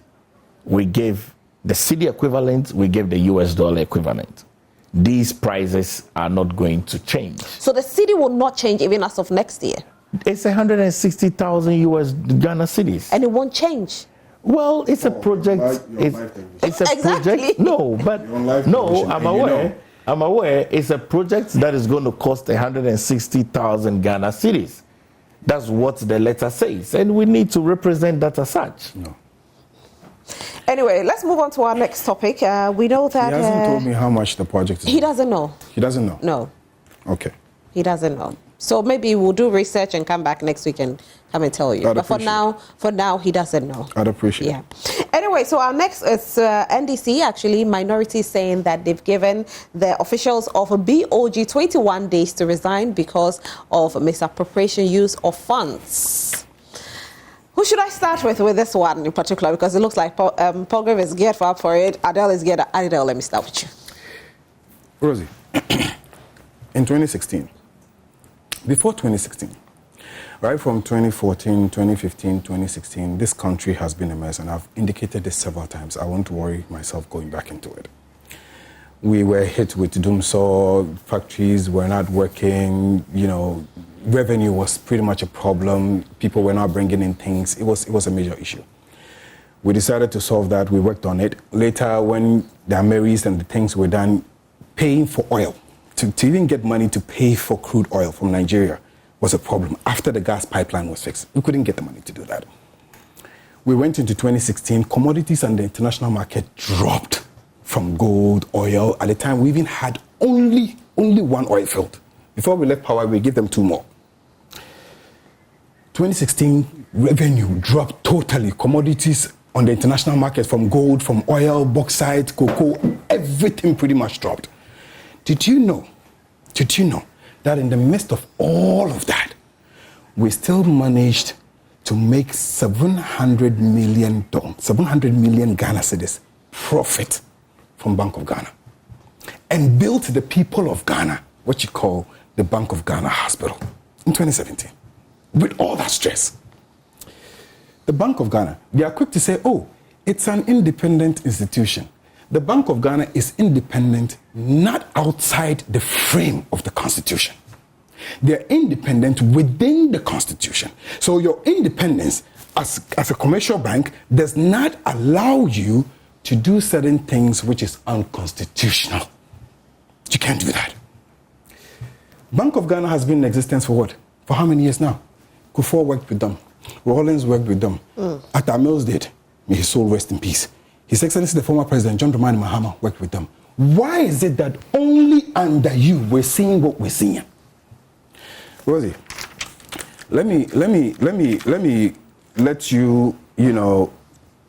we gave the cedi equivalent, we gave the US dollar equivalent. These prices are not going to change. So the cedi will not change even as of next year? It's 160,000 US Ghana cedis. And it won't change? Well, it's a project. It's a project. No, but no, I'm aware. It's a project that is going to cost 160,000 Ghana cedis. That's what the letter says, and we need to represent that as such. No. Anyway, let's move on to our next topic. We know that... He hasn't told me how much the project is. He doesn't know. He doesn't know? No. Okay. He doesn't know. So maybe we'll do research and come back next week and come and tell you. But for now, he doesn't know. I'd appreciate it. Yeah. Anyway, so our next is NDC, actually, minorities saying that they've given the officials of BOG 21 days to resign because of misappropriation use of funds. Who should I start with this one in particular? Because it looks like Paul Griff is geared up for it. Adele is geared up. Adele, let me start with you. Rosie, in 2016, before 2016, right from 2014, 2015, 2016, this country has been a mess, and I've indicated this several times. I won't worry myself going back into it. We were hit with doomsaw, factories were not working, revenue was pretty much a problem. People were not bringing in things. It was a major issue. We decided to solve that. We worked on it. Later, when the Ameris and the things were done, paying for oil, to even get money to pay for crude oil from Nigeria was a problem. After the gas pipeline was fixed, we couldn't get the money to do that. We went into 2016. Commodities on the international market dropped from gold, oil. At the time, we even had only one oil field. Before we left power, we gave them 2 more. 2016, revenue dropped totally. Commodities on the international market, from gold, from oil, bauxite, cocoa, everything pretty much dropped. Did you know that in the midst of all of that, we still managed to make 700 million Ghana cedis profit from Bank of Ghana, and built the people of Ghana what you call the Bank of Ghana Hospital in 2017. With all that stress, the Bank of Ghana, they are quick to say, oh, it's an independent institution. The Bank of Ghana is independent, not outside the frame of the Constitution. They're independent within the Constitution. So your independence as a commercial bank does not allow you to do certain things which is unconstitutional. You can't do that. Bank of Ghana has been in existence for what? For how many years now? Kufuor worked with them. Rawlings worked with them. Atta Mills did. May his soul rest in peace. His Excellency, the former President John Dramani Mahama, worked with them. Why is it that only under you we're seeing what we're seeing? Rosie, let you,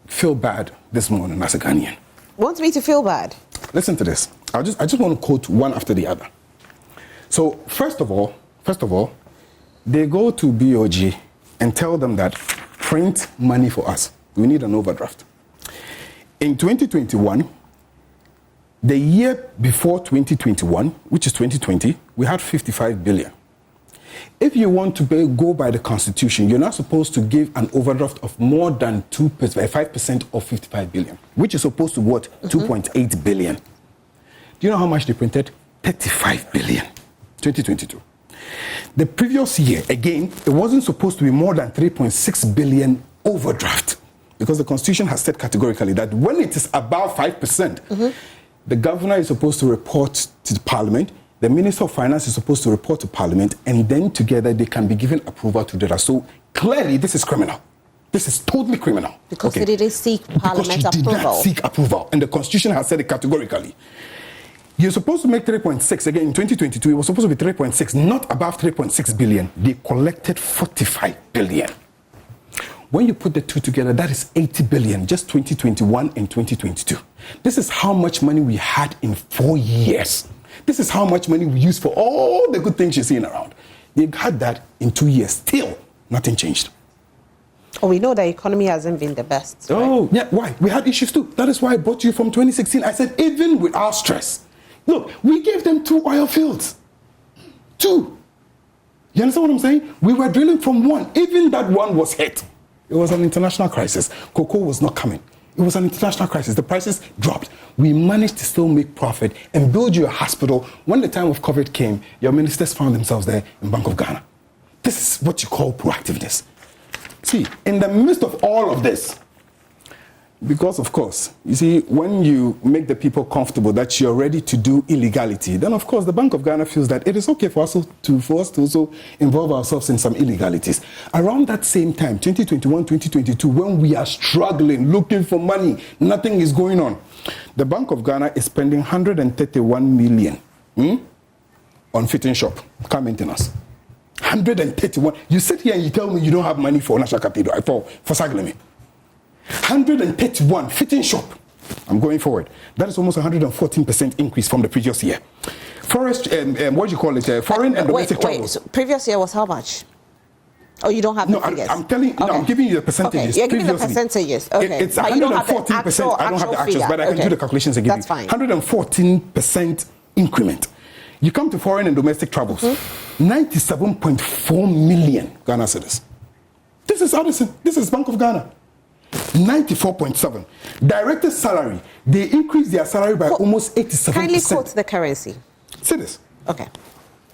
feel bad this morning as a Ghanaian. Want me to feel bad? Listen to this. I just want to quote one after the other. So first of all, they go to BOG and tell them that print money for us. We need an overdraft. In 2021, the year before 2021, which is 2020, we had 55 billion. If you want to go by the Constitution, you're not supposed to give an overdraft of more than 5% of 55 billion, which is supposed to what? 2.8 billion. Do you know how much they printed? 35 billion. 2022. The previous year, again, it wasn't supposed to be more than 3.6 billion overdraft, because the Constitution has said categorically that when it is above 5%, the governor is supposed to report to the Parliament, the Minister of Finance is supposed to report to Parliament, and then together they can be given approval to do that. So clearly, this is criminal. This is totally criminal. Because they didn't seek Parliament approval. Because you did not seek approval, and the Constitution has said it categorically. You're supposed to make 3.6. Again, in 2022, it was supposed to be 3.6, not above 3.6 billion. They collected 45 billion. When you put the two together, that is 80 billion, just 2021 and 2022. This is how much money we had in 4 years. This is how much money we used for all the good things you're seeing around. They had that in 2 years. Still, nothing changed. Oh, we know the economy hasn't been the best. Oh, right? yeah, why? We had issues too. That is why I brought you from 2016. I said, even with our stress, look, we gave them 2 oil fields. 2. You understand what I'm saying? We were drilling from 1. Even that one was hit. It was an international crisis. Cocoa was not coming. It was an international crisis. The prices dropped. We managed to still make profit and build you a hospital. When the time of COVID came, your ministers found themselves there in Bank of Ghana. This is what you call proactiveness. See, in the midst of all of this, because of course, you see, when you make the people comfortable that you're ready to do illegality, then of course the Bank of Ghana feels that it is okay for us to also involve ourselves in some illegalities. Around that same time, 2021, 2022, when we are struggling, looking for money, nothing is going on, the Bank of Ghana is spending 131 million on fitting shop, car maintenance. 131. You sit here and you tell me you don't have money for National Cathedral, for Saglemi. 131 fitting shop. I'm going forward. That is almost 114% increase from the previous year. Forest, what do you call it? Foreign and domestic travel. So previous year was how much? Oh, you don't have the figures? I'm telling you, okay. No, I'm giving you the percentages. Okay, you're giving the percentages. Okay. It's 114%. I don't have the actuals, but I can do the calculations and give you. That's fine. 114% increment. You come to foreign and domestic travels, 97.4 million Ghana cedis. This is Addison. This is Bank of Ghana. 94.7. Director's salary, they increased their salary by almost 87%. Kindly quote the currency. Cedis. Okay.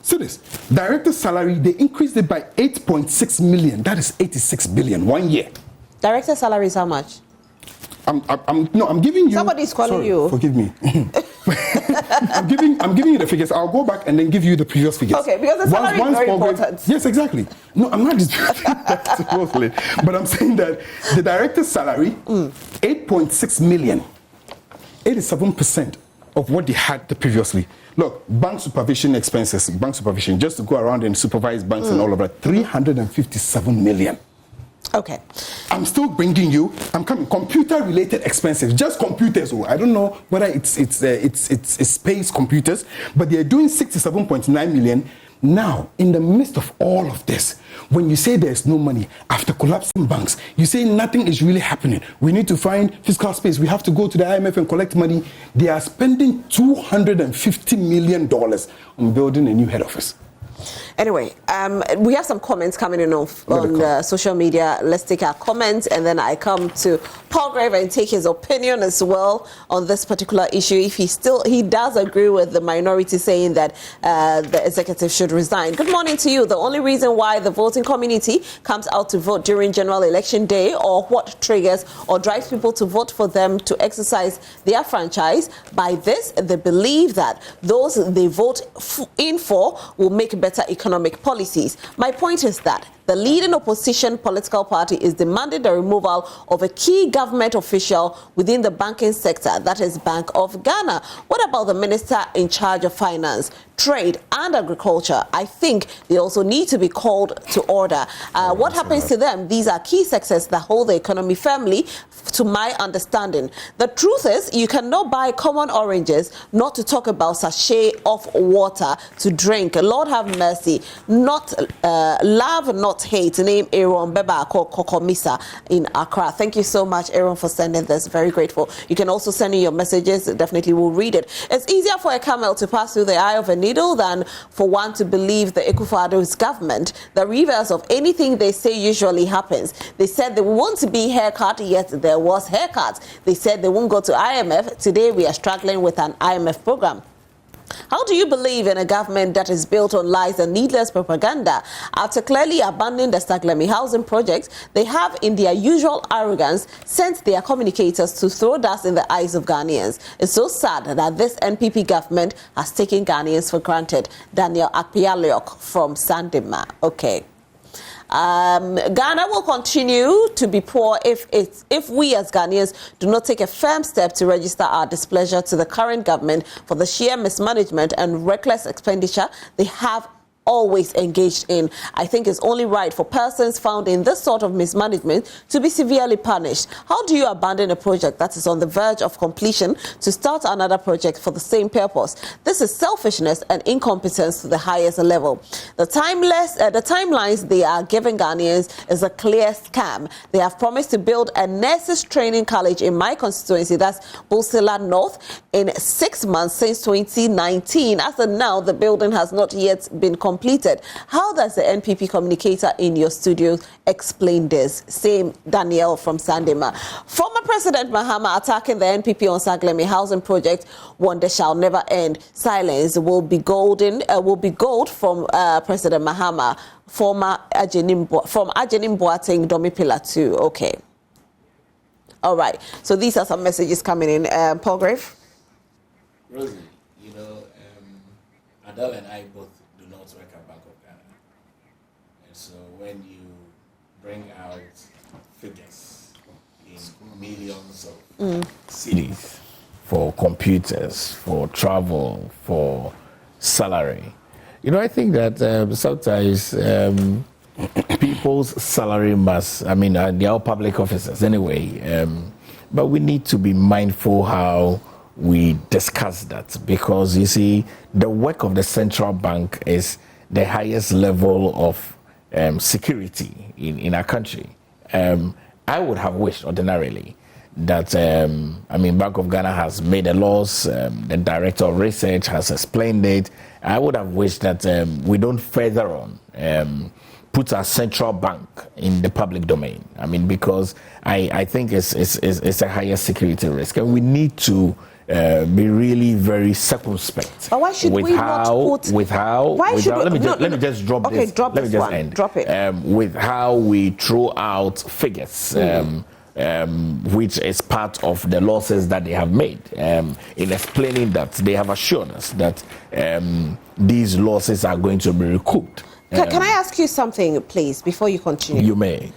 Cedis. Director's salary, they increased it by 8.6 million. That is 86 billion, 1 year. Director's salary is how much? I'm giving you. Somebody's calling sorry, you. Forgive me. I'm giving you the figures. I'll go back and then give you the previous figures. Okay, because the salary is very important. Yes, exactly. No, I'm not disputing that supposedly, but I'm saying that the director's salary, 8.6 million, 87% of what they had previously. Look, bank supervision expenses, just to go around and supervise banks and all of that, 357 million. Okay. I'm still bringing you. I'm coming. Computer-related expenses, just computers. I don't know whether it's space computers, but they're doing 67.9 million. Now, in the midst of all of this, when you say there's no money after collapsing banks, you say nothing is really happening. We need to find fiscal space. We have to go to the IMF and collect money. They are spending $250 million on building a new head office. Anyway, we have some comments coming in on social media. Let's take our comments, and then I come to Paul Grave and take his opinion as well on this particular issue. If he does agree with the minority saying that the executive should resign. Good morning to you. The only reason why the voting community comes out to vote during general election day, or what triggers or drives people to vote for them to exercise their franchise, by this they believe that those they vote in for will make better economic policies. My point is that the leading opposition political party is demanding the removal of a key government official within the banking sector, that is Bank of Ghana. What about the minister in charge of finance, trade and agriculture? I think they also need to be called to order. What happens to them? These are key sectors that hold the economy firmly, to my understanding. The truth is, you cannot buy common oranges, not to talk about sachet of water to drink. Lord have mercy. Not love, not hate. Name Aaron Beba Kokomisa in Accra. Thank you so much, Aaron, for sending this. Very grateful. You can also send in your messages. Definitely will read it. It's easier for a camel to pass through the eye of a needle than for one to believe the Akufo-Addo's government. The reverse of anything they say usually happens. They said there won't be haircut, yet there was haircut. They said they won't go to IMF. Today we are struggling with an IMF program. How do you believe in a government that is built on lies and needless propaganda? After clearly abandoning the Saglemi housing project, they have, in their usual arrogance, sent their communicators to throw dust in the eyes of Ghanaians. It's so sad that this NPP government has taken Ghanaians for granted. Daniel Akpialiok from Sandema. Okay. Ghana will continue to be poor if we as Ghanaians do not take a firm step to register our displeasure to the current government for the sheer mismanagement and reckless expenditure they have always engaged in. I think it's only right for persons found in this sort of mismanagement to be severely punished. How do you abandon a project that is on the verge of completion to start another project for the same purpose? This is selfishness and incompetence to the highest level. The timelines they are giving Ghanaians is a clear scam. They have promised to build a nurses training college in my constituency, that's Bulsila North, in 6 months since 2019. As of now, the building has not yet been completed. How does the NPP communicator in your studio explain this? Same Daniel from Sandema. Former President Mahama attacking the NPP on Saglemi housing project. Wonder shall never end. Silence will be golden. Will be gold from President Mahama. Former from Ajenim Boateng Domipila too. Okay. All right. So these are some messages coming in. Paul Grave. Rosie, Adele and I both do not work at Bank of Ghana. And so when you bring out figures in millions of cities for computers, for travel, for salary, I think that sometimes people's salary must, they are public officers anyway, but we need to be mindful how we discuss that, because you see, the work of the central bank is the highest level of security in our country. I would have wished ordinarily that, Bank of Ghana has made the laws, the director of research has explained it. I would have wished that we don't further on put our central bank in the public domain. Because I think it's a higher security risk, and we need to be really very circumspect. But why should we not put? Let me just drop okay, this. Drop let me this just one. end. Drop it. With how we throw out figures, which is part of the losses that they have made, in explaining that they have assured us that these losses are going to be recouped. Can I ask you something, please, before you continue? You may.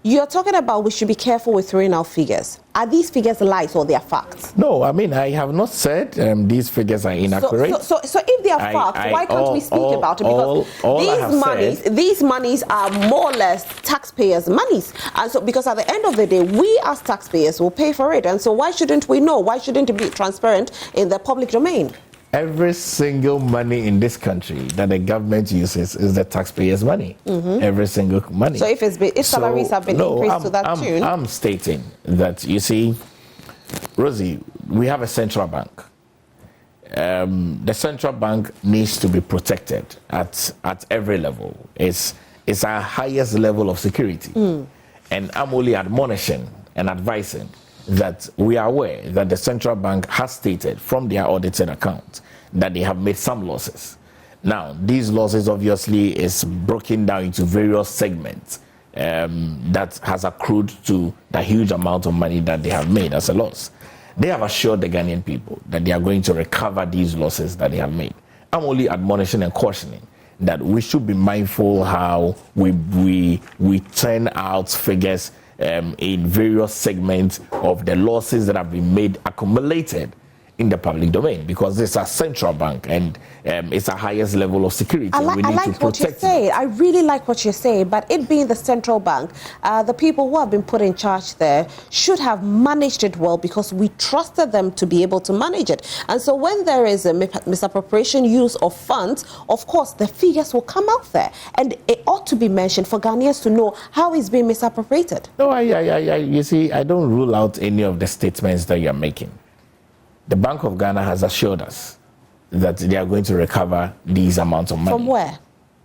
You're talking about we should be careful with throwing out figures. Are these figures lies or they are facts? No, I have not said these figures are inaccurate. So if they are facts, why can't we speak about it? Because these monies are more or less taxpayers' monies. And so, because at the end of the day, we as taxpayers will pay for it. And so why shouldn't we know? Why shouldn't it be transparent in the public domain? Every single money in this country that the government uses is the taxpayers' money. Every single money. So if salaries have been increased to that tune? I'm stating that, you see, Rosie, we have a central bank. The central bank needs to be protected at every level. It's our highest level of security. And I'm only admonishing and advising that we are aware that the central bank has stated from their audited accounts that they have made some losses. Now, these losses obviously is broken down into various segments that has accrued to the huge amount of money that they have made as a loss. They have assured the Ghanaian people that they are going to recover these losses that they have made. I'm only admonishing and cautioning that we should be mindful how we turn out figures in various segments of the losses that have been made, accumulated in the public domain, because it's a central bank and it's a highest level of security. I like what you're saying. I really like what you're saying, but it being the central bank, the people who have been put in charge there should have managed it well, because we trusted them to be able to manage it. And so when there is a misappropriation use of funds, of course, the figures will come out there. And it ought to be mentioned for Ghanaians to know how it's being misappropriated. No, you see, I don't rule out any of the statements that you're making. The Bank of Ghana has assured us that they are going to recover these amounts of money. From where?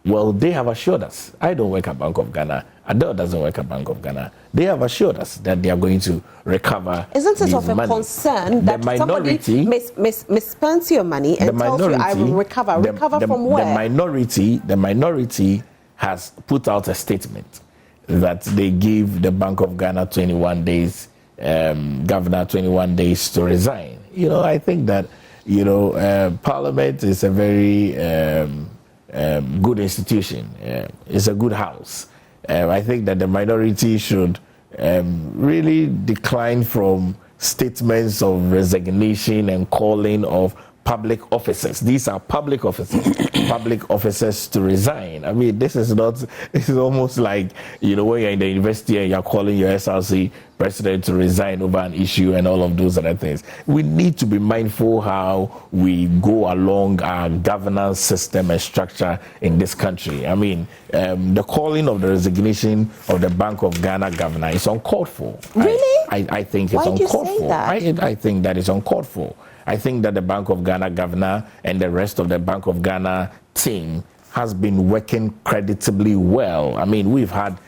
Well, they have assured us. I don't work at Bank of Ghana. Adele doesn't work at Bank of Ghana. They have assured us that they are going to recover. Isn't it of a concern that somebody misspends your money and tells you, I will recover? Recover from where? The minority has put out a statement that they give the Bank of Ghana 21 days, governor 21 days to resign. I think that, Parliament is a very good institution. It's a good house. I think that the minority should really decline from statements of resignation and calling of public officers. These are public officers, public officers to resign. I mean, this is almost like, when you're in the university and you're calling your SRC president to resign over an issue and all of those other things. We need to be mindful how we go along our governance system and structure in this country. I mean, the calling of the resignation of the Bank of Ghana governor is uncalled for. Really? I think it's uncalled for. I think that is uncalled for. I think that the Bank of Ghana governor and the rest of the Bank of Ghana team has been working creditably well. I mean, we've had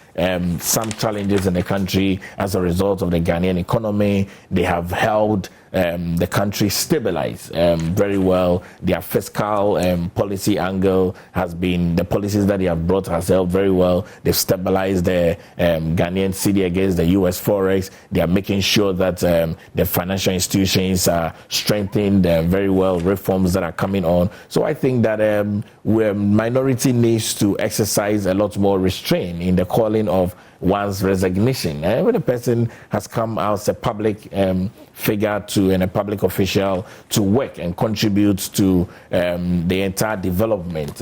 some challenges in the country as a result of the Ghanaian economy. They have held the country stabilize very well. Their fiscal policy angle has been, the policies that they have brought has helped very well. They've stabilized the Ghanaian cedi against the US Forex. They are making sure that the financial institutions are strengthened very well, reforms that are coming on. So I think that minority needs to exercise a lot more restraint in the calling of one's resignation. When a person has come out as a public figure and a public official to work and contribute to the entire development,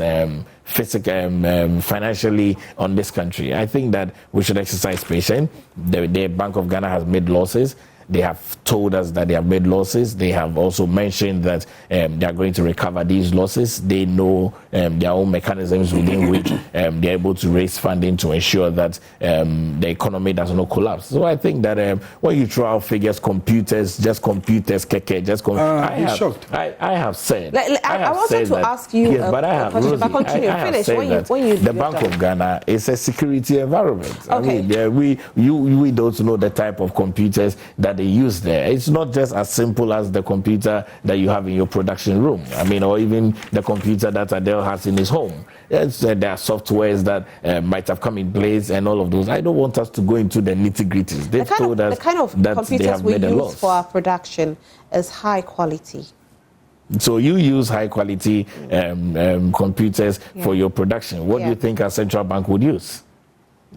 financially on this country, I think that we should exercise patience. The Bank of Ghana has made losses. They have told us that they have made losses. They have also mentioned that they are going to recover these losses. They know their own mechanisms within which they're able to raise funding to ensure that the economy does not collapse. So I think that when you throw out figures, computers, keke, I'm shocked. I have said. I wanted to ask you. Yes, but I have. Rosie, I have said that the Bank of Ghana is a security environment. Okay. I mean, we don't know the type of computers that they use there. It's not just as simple as the computer that you have in your production room. I mean, or even the computer that Adele has in his home. There are softwares that might have come in place and all of those. I don't want us to go into the nitty-gritties. They've told us the kind of that computers they have we made a use loss. for our production is high quality. So you use high quality computers for your production. What do you think our central bank would use?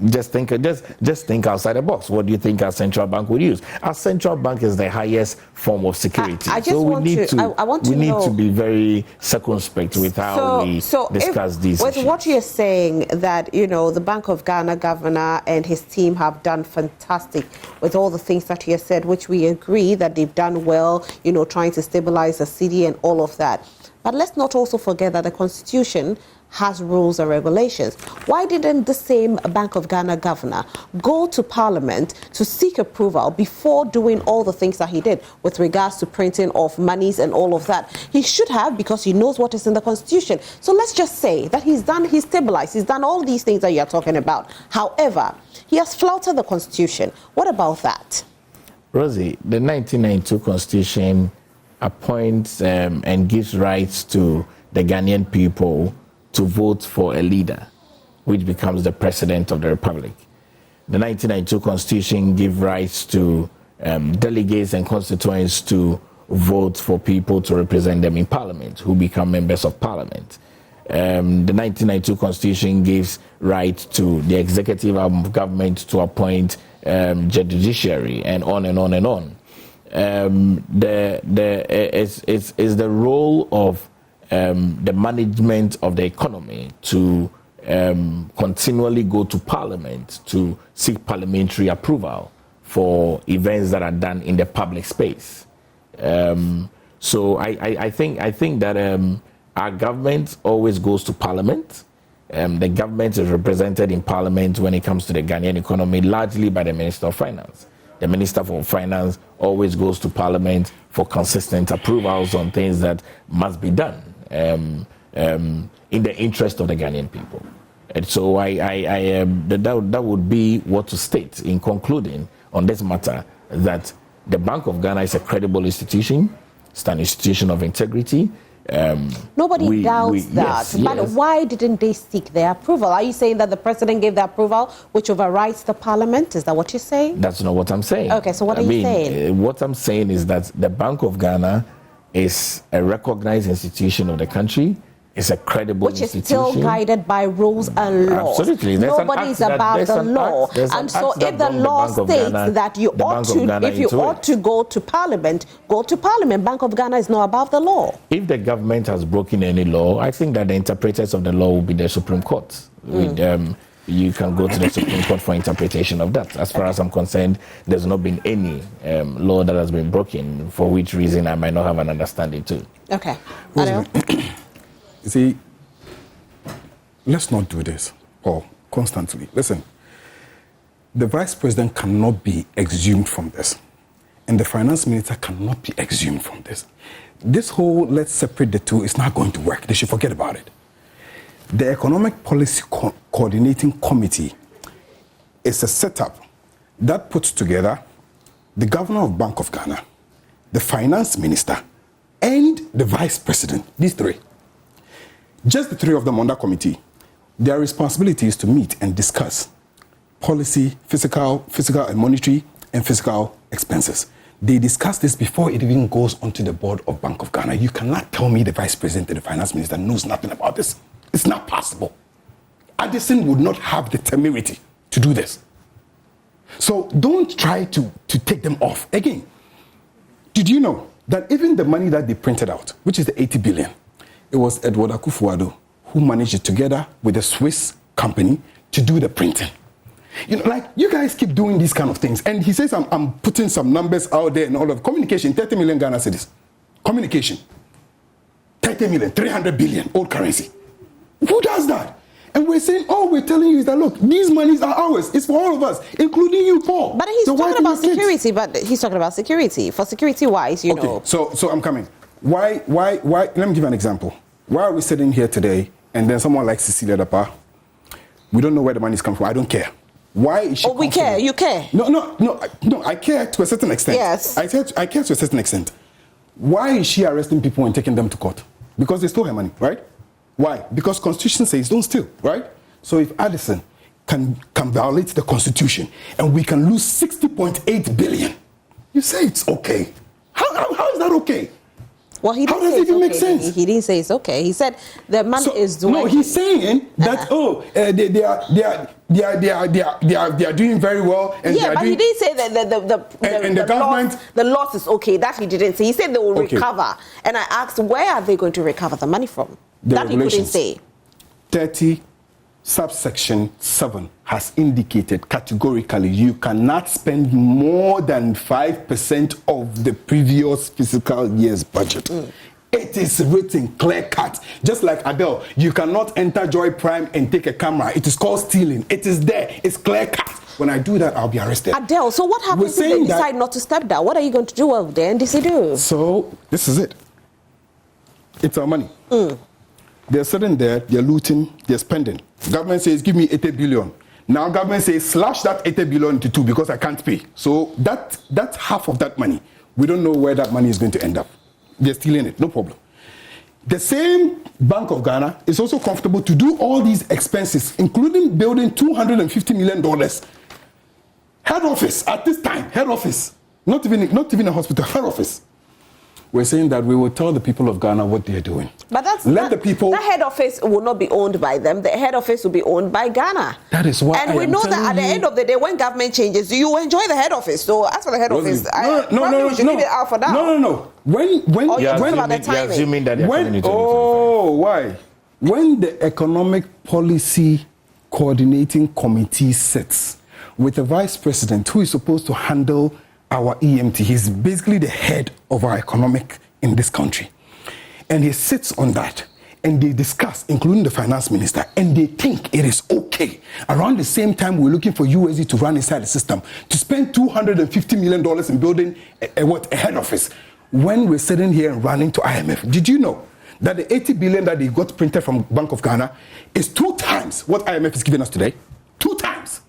Just think outside the box. What do you think our central bank would use? Our central bank is the highest form of security. We need to be very circumspect with how we discuss these issues. With what you're saying, that the Bank of Ghana governor and his team have done fantastic with all the things that he has said, which we agree that they've done well, trying to stabilize the city and all of that. But let's not also forget that the Constitution has rules and regulations. Why didn't the same Bank of Ghana governor go to Parliament to seek approval before doing all the things that he did with regards to printing of monies and all of that? He should have, because he knows what is in the Constitution. So let's just say that he's stabilized, he's done all these things that you're talking about. However, he has flouted the Constitution. What about that? Rosie, the 1992 Constitution appoints and gives rights to the Ghanaian people to vote for a leader, which becomes the president of the republic. The 1992 Constitution gives rights to delegates and constituents to vote for people to represent them in parliament, who become members of parliament. The 1992 Constitution gives right to the executive arm of government to appoint judiciary, and on and on and on. It's the role of the management of the economy to continually go to Parliament to seek parliamentary approval for events that are done in the public space. So I think that our government always goes to Parliament. The government is represented in Parliament when it comes to the Ghanaian economy, largely by the Minister of Finance. The Minister for Finance always goes to Parliament for consistent approvals on things that must be done in the interest of the Ghanaian people. And so that would be what to state in concluding on this matter, that the Bank of Ghana is a credible institution. It's an institution of integrity. Nobody doubts that. But why didn't they seek their approval? Are you saying that the president gave the approval, which overrides the parliament? Is that what you're saying? That's not what I'm saying. Okay, so what are you saying? What I'm saying is that the Bank of Ghana is a recognized institution of the country. It's a credible which is institution. still guided by rules and laws. Absolutely. Nobody's about the law. And so if the law states that you ought to, if you ought to go to Parliament, go to Parliament. Bank of Ghana is not above the law. If the government has broken any law, I think that the interpreters of the law will be the Supreme Court. You can go to the Supreme Court for interpretation of that. As far as I'm concerned, there's not been any law that has been broken, for which reason I might not have an understanding too. Okay. You see, let's not do this, Paul, constantly. Listen, the vice president cannot be exhumed from this, and the finance minister cannot be exhumed from this. This whole let's separate the two is not going to work. They should forget about it. The Economic Policy Coordinating Committee is a setup that puts together the governor of Bank of Ghana, the finance minister, and the vice president, these three. Just the three of them on that committee, their responsibility is to meet and discuss policy, physical and monetary, and fiscal expenses. They discuss this before it even goes onto the board of Bank of Ghana. You cannot tell me the vice president and the finance minister knows nothing about this. It's not possible. Addison would not have the temerity to do this. So don't try to take them off. Again, did you know that even the money that they printed out, which is the 80 billion, it was Edward Akufo-Addo who managed it together with a Swiss company to do the printing. You know, like, you guys keep doing these kind of things. And he says, I'm putting some numbers out there and all of communication, 30 million Ghana cedis. Communication, 30 million, 300 billion, old currency. Who does that? And we're saying, we're telling you is that, look, these monies are ours. It's for all of us, including you, Paul. But he's talking about security, For security-wise, you know. So I'm coming. Why? Let me give you an example. Why are we sitting here today and then someone like Cecilia Dapaah, we don't know where the money's come from. I don't care. Why is she we care. You care. No, I care to a certain extent. Yes. I care to a certain extent. Why is she arresting people and taking them to court? Because they stole her money, right? Why? Because Constitution says don't steal, right? So if Addison can violate the Constitution and we can lose 60.8 billion, you say it's okay. How is that okay? Well, he didn't How does it even make sense? He didn't say it's okay. He said the money is doing. No, he's saying that they are doing very well. And yeah, but he didn't say that the government the loss is okay. That he didn't say. He said they will recover. And I asked, where are they going to recover the money from? That he couldn't say. 30 subsection 7 has indicated categorically you cannot spend more than 5% of the previous fiscal year's budget. It is written clear cut. Just like Adele, you cannot enter Joy Prime and take a camera. It is called stealing. It is there. It's clear cut. When I do that, I'll be arrested. Adele, so what happens if they decide not to step down? What are you going to do over there? And they do. So this is it. It's our money. They're sitting there, they're looting, they're spending. Government says, give me 80 billion. Now government says, slash that 80 billion into 2 because I can't pay. So that's half of that money. We don't know where that money is going to end up. They're stealing it, no problem. The same Bank of Ghana is also comfortable to do all these expenses, including building $250 million. Head office, at this time, head office. Not even a hospital, head office. We're saying that we will tell the people of Ghana what they're doing. But the people. That head office will not be owned by them. The head office will be owned by Ghana. That is why. And we know that at the end of the day, when government changes, you enjoy the head office. So as for the head office, we should leave it out for now. No. When assuming that why? When the Economic Policy Coordinating Committee sits with the vice president who is supposed to handle our EMT, he's basically the head of our economic in this country. And he sits on that and they discuss, including the finance minister, and they think it is okay. Around the same time, we're looking for USD to run inside the system, to spend $250 million in building a head office. When we're sitting here and running to IMF, did you know that the 80 billion that they got printed from Bank of Ghana is 2 times what IMF is giving us today? 2 times.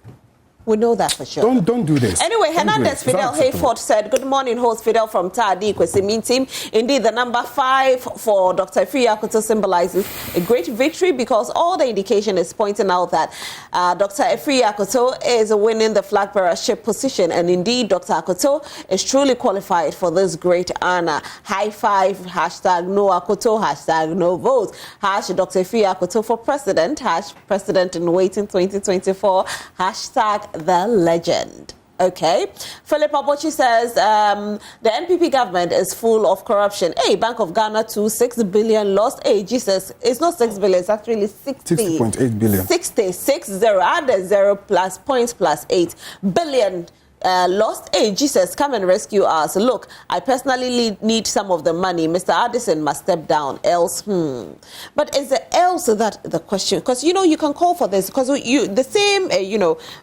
We know that for sure. Don't do this. Anyway, Hernandez Fidel Hayford said, good morning, host Fidel from Tadi Kwesimin team. Indeed, the number 5 for Dr. Efria Akoto symbolizes a great victory because all the indication is pointing out that Dr. Efria Akoto is winning the flag bearership position. And indeed, Dr. Akoto is truly qualified for this great honor. High five, hashtag no Akoto, hashtag no vote, hash Dr. Efria Akoto for president, hash president in waiting 2024, hashtag the legend. Okay. Philip Abochi says the NPP government is full of corruption. Hey, Bank of Ghana 6 billion lost. Hey, Jesus, it's not 6 billion, it's actually 60.8 billion. 60, add a 0 plus points plus 8 billion. Lost. Hey, Jesus, come and rescue us. Look, I personally need some of the money. Mr. Addison must step down, else. But is it else that the question? Because, you can call for this. Because the same,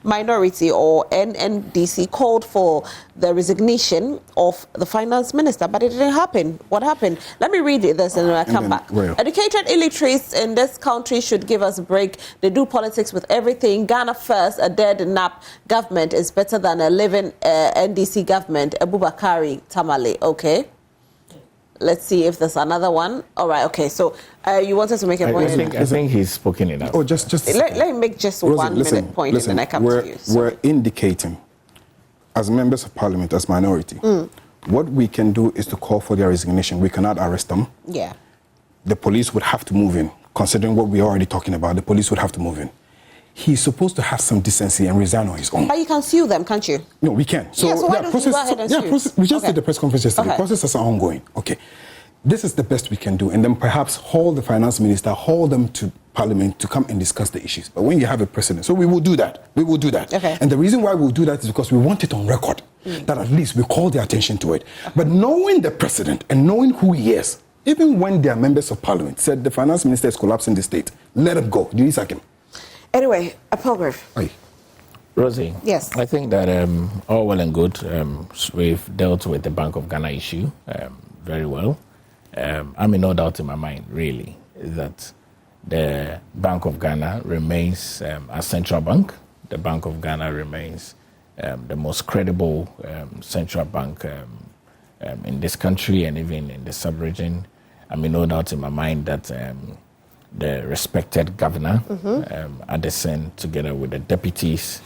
minority or NNDC called for the resignation of the finance minister, but it didn't happen. What happened? Let me read this and then I'll come back. Educated illiterates in this country should give us a break. They do politics with everything. Ghana first, a dead nap government is better than a living NDC government. Abubakari Tamale, okay? Let's see if there's another one. All right, okay. So you wanted to make a point. I think he's spoken enough. Oh, just let me make just Rosie, 1 minute point and then I come to you. We're indicating, as members of parliament, as minority, what we can do is to call for their resignation. We cannot arrest them. Yeah. The police would have to move in. Considering what we're already talking about, the police would have to move in. He's supposed to have some decency and resign on his own. But you can sue them, can't you? No, we can. So why don't you go ahead and sue? We just did the press conference yesterday. The process is ongoing. Okay. This is the best we can do. And then perhaps hold the finance minister, hold them to parliament to come and discuss the issues. But when you have a precedent, so we will do that. We will do that. Okay. And the reason why we'll do that is because we want it on record, that at least we call their attention to it. But knowing the president and knowing who he is, even when their members of parliament said the finance minister is collapsing the state, let him go. Do you sack him? Anyway, a Palgrave. Rosie. Yes. I think that all well and good. We've dealt with the Bank of Ghana issue very well. I mean, no doubt in my mind, really, is that the Bank of Ghana remains a central bank. The Bank of Ghana remains the most credible central bank in this country and even in the sub-region. I mean, no doubt in my mind that the respected governor, Addison, together with the deputies,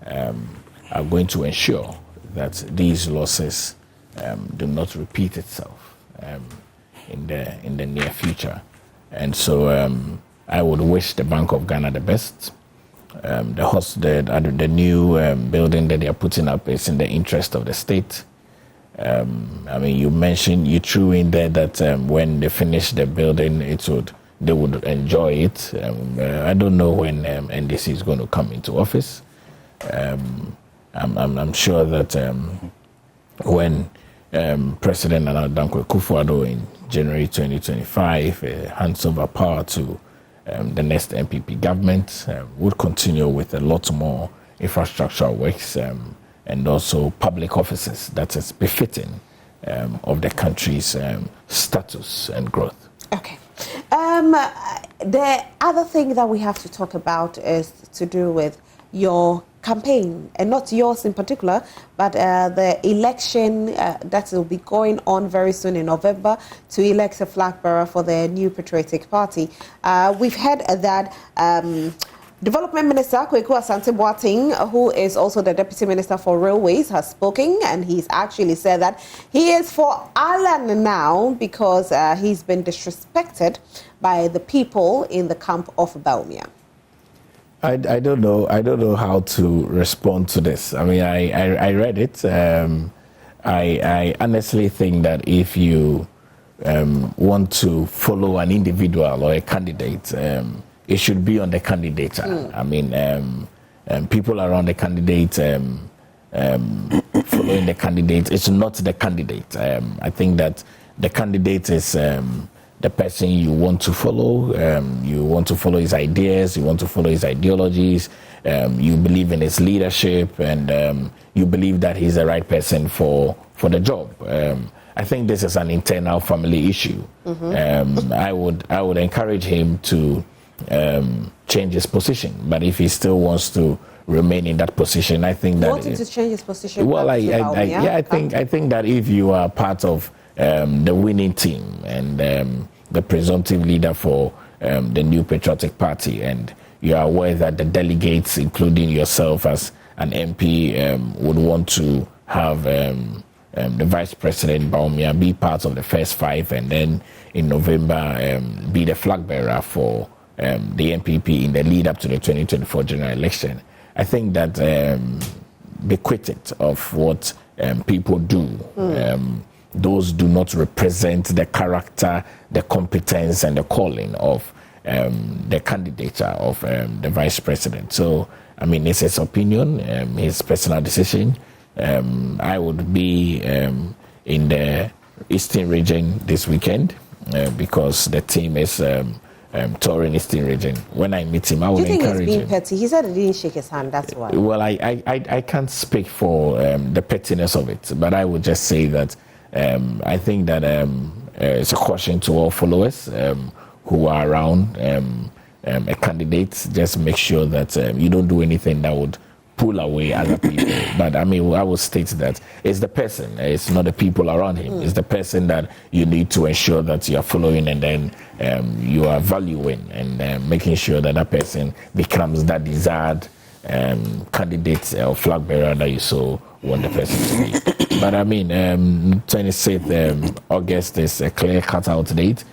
are going to ensure that these losses do not repeat itself in the near future. And so I would wish the Bank of Ghana the best. The new building that they are putting up is in the interest of the state. I mean, you threw in there that when they finish the building, they would enjoy it. I don't know when NDC is going to come into office. I'm sure that when President Nana Dankwa Akufo-Addo in January 2025 hands over power to the next NPP government, would continue with a lot more infrastructural works and also public offices that is befitting of the country's status and growth. Okay. The other thing that we have to talk about is to do with your campaign, and not yours in particular, but the election that will be going on very soon in November to elect a flag bearer for the new Patriotic Party. We've heard that Development Minister Kweku Asante-Boateng, who is also the Deputy Minister for Railways, has spoken, and he's actually said that he is for Alan now because he's been disrespected by the people in the camp of Baumia. I don't know how to respond to this. I mean, I read it. I honestly think that if you want to follow an individual or a candidate, it should be on the candidate. I mean, people around the candidate, following the candidate, it's not the candidate. I think that the candidate is the person you want to follow. You want to follow his ideas, you want to follow his ideologies, you believe in his leadership, and you believe that he's the right person for the job. I think this is an internal family issue. I would encourage him to change his position, but if he still wants to remain in that position. I think that you want him to change his position. Well, I think that if you are part of the winning team and the presumptive leader for the New Patriotic Party, and you are aware that the delegates, including yourself as an MP, would want to have the Vice President Bawumia be part of the first 5, and then in November be the flag bearer for the NPP in the lead up to the 2024 general election. I think that be quitted of what people do. Those do not represent the character, the competence, and the calling of the candidature of the Vice President. So, I mean, it's his opinion, his personal decision. I would be in the Eastern region this weekend because the team is touring Eastern region. When I meet him, I will encourage him. Do you think he's being petty? He said he didn't shake his hand, that's why. Well, I can't speak for the pettiness of it, but I would just say that I think that it's a caution to all followers who are around a candidate. Just make sure that you don't do anything that would pull away other people. But I mean, I would state that it's the person, it's not the people around him. It's the person that you need to ensure that you are following, and then you are valuing and making sure that that person becomes that desired candidate or flag bearer that you so want the person to be. But I mean, 26th August is a clear cutout date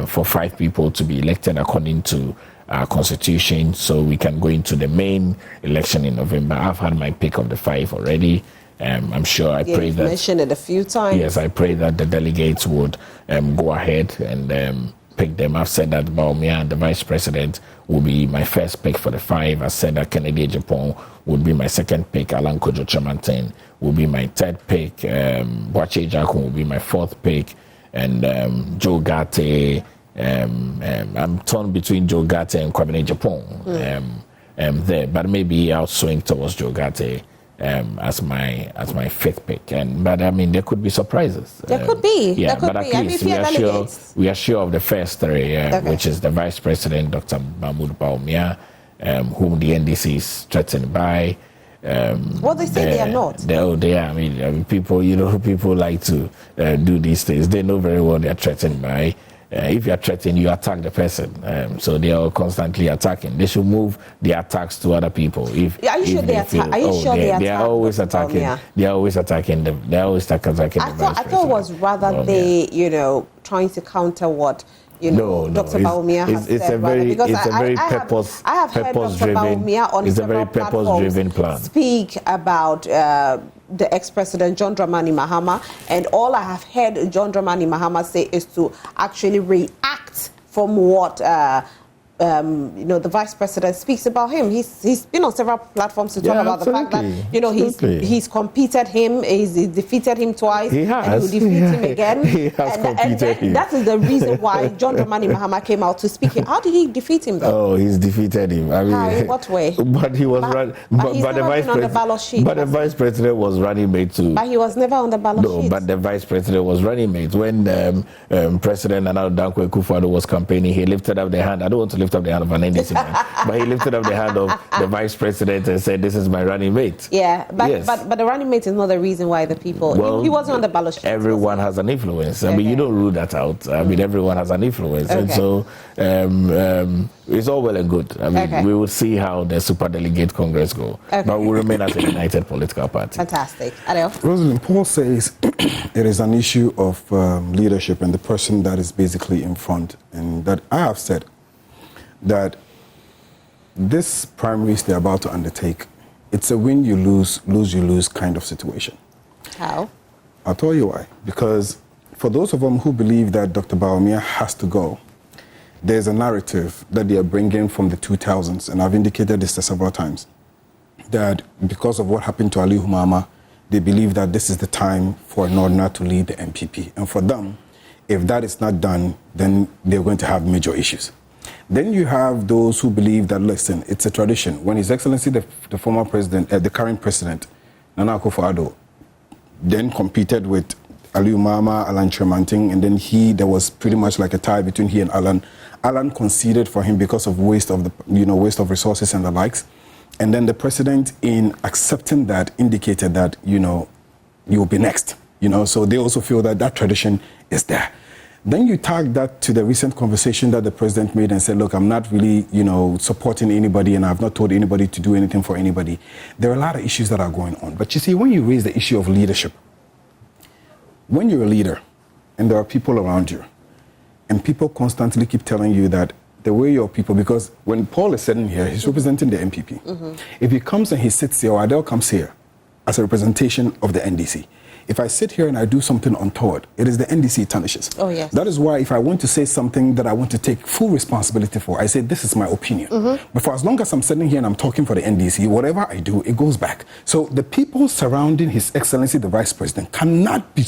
for 5 people to be elected according to our constitution, so we can go into the main election in November. I've had my pick of the 5 already. I'm sure I pray that... mentioned it a few times. Yes, I pray that the delegates would go ahead and pick them. I've said that Bawumia, the Vice President, will be my first pick for the 5. I said that Kennedy Japan would be my second pick. Alan Kojo Chamantin will be my 3rd pick. Boache Jakun will be my 4th pick. And Joe Gate... I'm torn between Joe Gate and Kwabene Japan there, but maybe I'll swing towards Joe Gate as my 5th pick. But I mean, there could be surprises. There could be. Yeah, there could but be. at least we are sure of the first 3, which is the Vice President, Dr. Mahmoud Bawumia, whom the NDC is threatened by. Well, they say they are not. They are. I mean, people like to do these things. They know very well they are threatened by. If you are threatened, you attack the person. So they are constantly attacking. They should move the attacks to other people. Are you sure they attack? Are you sure they attack? They are always attacking. They are always attacking them. They are always attacking. I thought it was rather they, trying to counter what. Dr. Bawumia has it's said. A very I have heard Dr. Bawumia on several platforms plan. Speak about the ex-president John Dramani Mahama, and all I have heard John Dramani Mahama say is to actually react from what the Vice President speaks about him. He's been on several platforms to talk about the fact that he's competed him, he's defeated him twice, he has. and he will defeat him again. He has competed him. That is the reason why John Dramani Mahama came out to speak. How did he defeat him though? Oh, he's defeated him. I mean, in what way? But he was running. But the Vice President on the ballot sheet. But the Vice President was running mate too. But he was never on the ballot sheet. No, but the Vice President was running mate when President Dankwa Akufo-Addo was campaigning. He lifted up the hand. I don't want to lift up the hand of an NDC man, but he lifted up the hand of the Vice President and said, "This is my running mate." Yeah, but the running mate is not the reason why the people. Well, he wasn't on the ballot sheet. Everyone has an influence. I mean, you don't rule that out. I mean, everyone has an influence, and so it's all well and good. I mean, we will see how the Super Delegate Congress go, but we remain as a united political party. Fantastic. Adele. Rosalind, Paul says it is an issue of leadership and the person that is basically in front, and that I have said that this primaries they're about to undertake, it's a win you lose, lose you lose kind of situation. How? I'll tell you why. Because for those of them who believe that Dr. Bawumia has to go, there's a narrative that they are bringing from the 2000s, and I've indicated this several times, that because of what happened to Ali Humama, they believe that this is the time for an ordinary to lead the MPP. And for them, if that is not done, then they're going to have major issues. Then you have those who believe that, listen, it's a tradition. When His Excellency, the former president, the current president, Nana Akufo-Addo, then competed with Ali Umama, Alan Tremanting, and then there was pretty much like a tie between he and Alan. Alan conceded for him because of waste of resources and the likes. And then the president, in accepting that, indicated that, you'll be next. So they also feel that that tradition is there. Then you tag that to the recent conversation that the president made and said, look, I'm not really, supporting anybody and I've not told anybody to do anything for anybody. There are a lot of issues that are going on. But you see, when you raise the issue of leadership, when you're a leader and there are people around you and people constantly keep telling you that the way your people, because when Paul is sitting here, he's representing the MPP. Mm-hmm. If he comes and he sits here, or Adele comes here as a representation of the NDC, if I sit here and I do something untoward, it is the NDC tarnishes. Oh, yes. That is why if I want to say something that I want to take full responsibility for, I say, this is my opinion. Mm-hmm. But for as long as I'm sitting here and I'm talking for the NDC, whatever I do, it goes back. So the people surrounding His Excellency, the Vice President, cannot be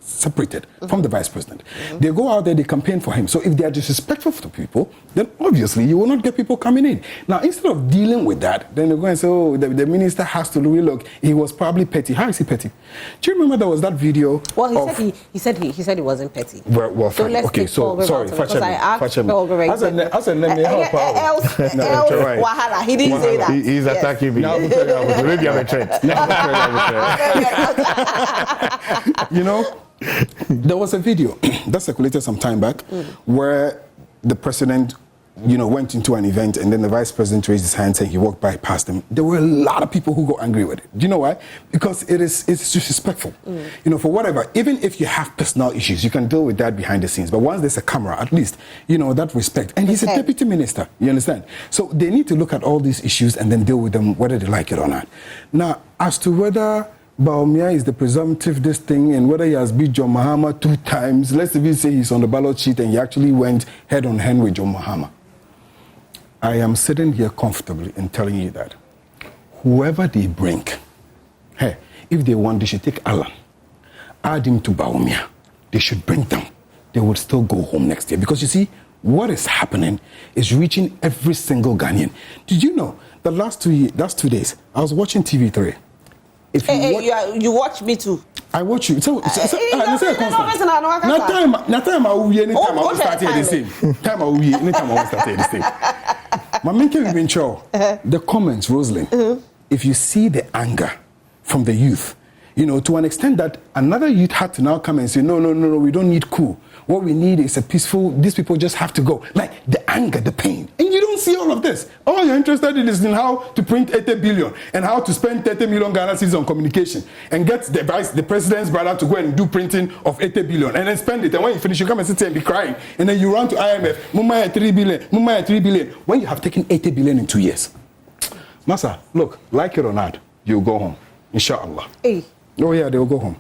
separated from the Vice President. Mm-hmm. They go out there, they campaign for him. So if they are disrespectful to people, then obviously you will not get people coming in. Now, instead of dealing with that, then they're going to say, oh, the minister has to really look. He was probably petty. How is he petty? Do you remember there was that video? Well, he said he wasn't petty. Well, so let's okay, so sorry, because I asked Paul he didn't say that. He's attacking me. Now, maybe I'm a threat. There was a video that circulated some time back where the president, went into an event and then the vice president raised his hand and he walked by past him. There were a lot of people who got angry with it. Do you know why? Because it's disrespectful. For whatever. Even if you have personal issues, you can deal with that behind the scenes. But once there's a camera, at least, that respect. And he's a deputy minister. You understand? So they need to look at all these issues and then deal with them whether they like it or not. Now, as to whether Bawumia is the presumptive this thing and whether he has beat John Mahama 2 times, let's even say he's on the ballot sheet and he actually went head on hand with John Mahama. I am sitting here comfortably and telling you that whoever they bring, if they want, they should take Alan, add him to Bawumia. They should bring them. They will still go home next year. Because you see, what is happening is reaching every single Ghanaian. Did you know the last 2 days, I was watching TV3. You watch me too. I watch you. So time I will be anytime I will start here the same. Time I will be anytime I will start here the same. My main came in the comments, Rosalind. If you see the anger from the youth, to an extent that another youth had to now come and say, no, we don't need coup. What we need is a peaceful, these people just have to go. Like the anger, the pain. And you don't see all of this. All you're interested in is in how to print 80 billion and how to spend 30 million Ghana cedis on communication and get the president's brother to go and do printing of 80 billion and then spend it. And when you finish, you come and sit here and be crying. And then you run to IMF, Mumaya 3 billion, Mumaya 3 billion. When you have taken 80 billion in 2 years. Massa, look, like it or not, you'll go home. Inshallah. Hey. Oh yeah, they'll go home.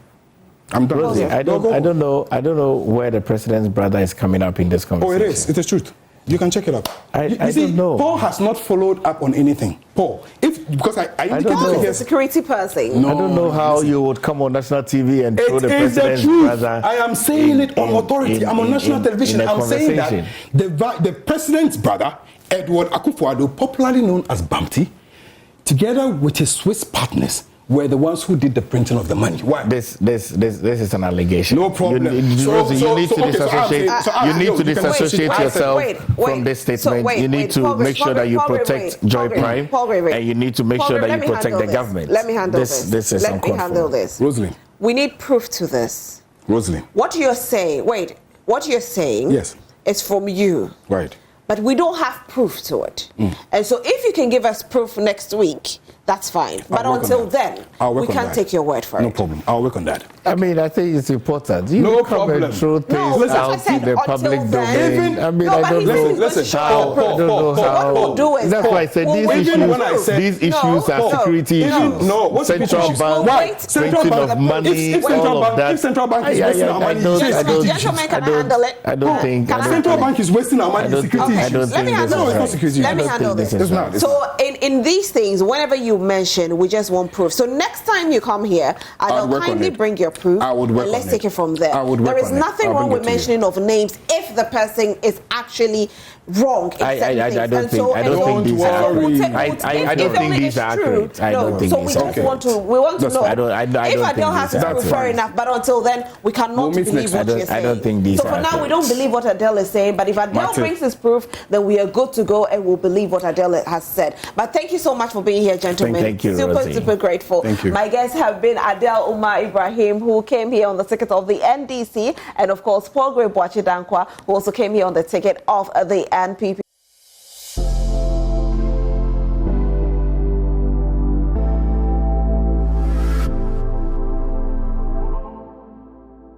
I'm done. Rosie, I don't know where the president's brother is coming up in this conversation. Oh, it is. It is truth. You can check it up. I don't know. Paul has not followed up on anything. Paul, because I indicated he's a security person. No, I don't know how you would come on national TV and throw the president's brother. I am saying it on authority. I'm on national television. I'm saying that the president's brother, Edward Akufo-Addo, popularly known as Bumpty, together with his Swiss partners, were the ones who did the printing of the money. Why? This is an allegation. No problem. You need to disassociate yourself from this statement. You need to make sure that you protect Joy Prime, and you need to make sure that you protect the government. Let me handle this. This is Let me handle this. Rosalind. We need proof to this. Rosalind. What you're saying, yes, is from you. Right. But we don't have proof to it. And so if you can give us proof next week, that's fine. But until then, we can't take your word for it. No problem. I'll work on that. I mean, I think it's important. No problem. And throw things out in the public domain. I mean, I don't know. Listen, how. I don't know how. What we'll do is, that's why I said these issues are security issues. No, central bank, printing of money, all of that. If central bank is wasting our money, I don't think. Central bank is wasting our money. Security issues. Let me handle this. So in these things, whenever you mention, we just want proof. So next time you come here, I'll kindly bring your proof. I would work and let's take it from there. I would work there is nothing wrong with mentioning of names if if the person is actually wrong in certain things. I don't think these are accurate. I don't think these are accurate. I don't think so we don't want to. We want to know. If Adele has to prove, fair enough. But until then, we cannot believe what you're saying. I don't think these are accurate. So for now, we don't believe what Adele is saying. But if Adele brings his proof, then we are good to go and we'll believe what Adele has said. But thank you so much for being here, gentlemen. Thank you, super grateful. Thank you. My guests have been Adele Umar Ibrahim, who came here on the ticket of the NDC, and of course Paul Grey Boachi Dankwa, who also came here on the ticket of the NPP.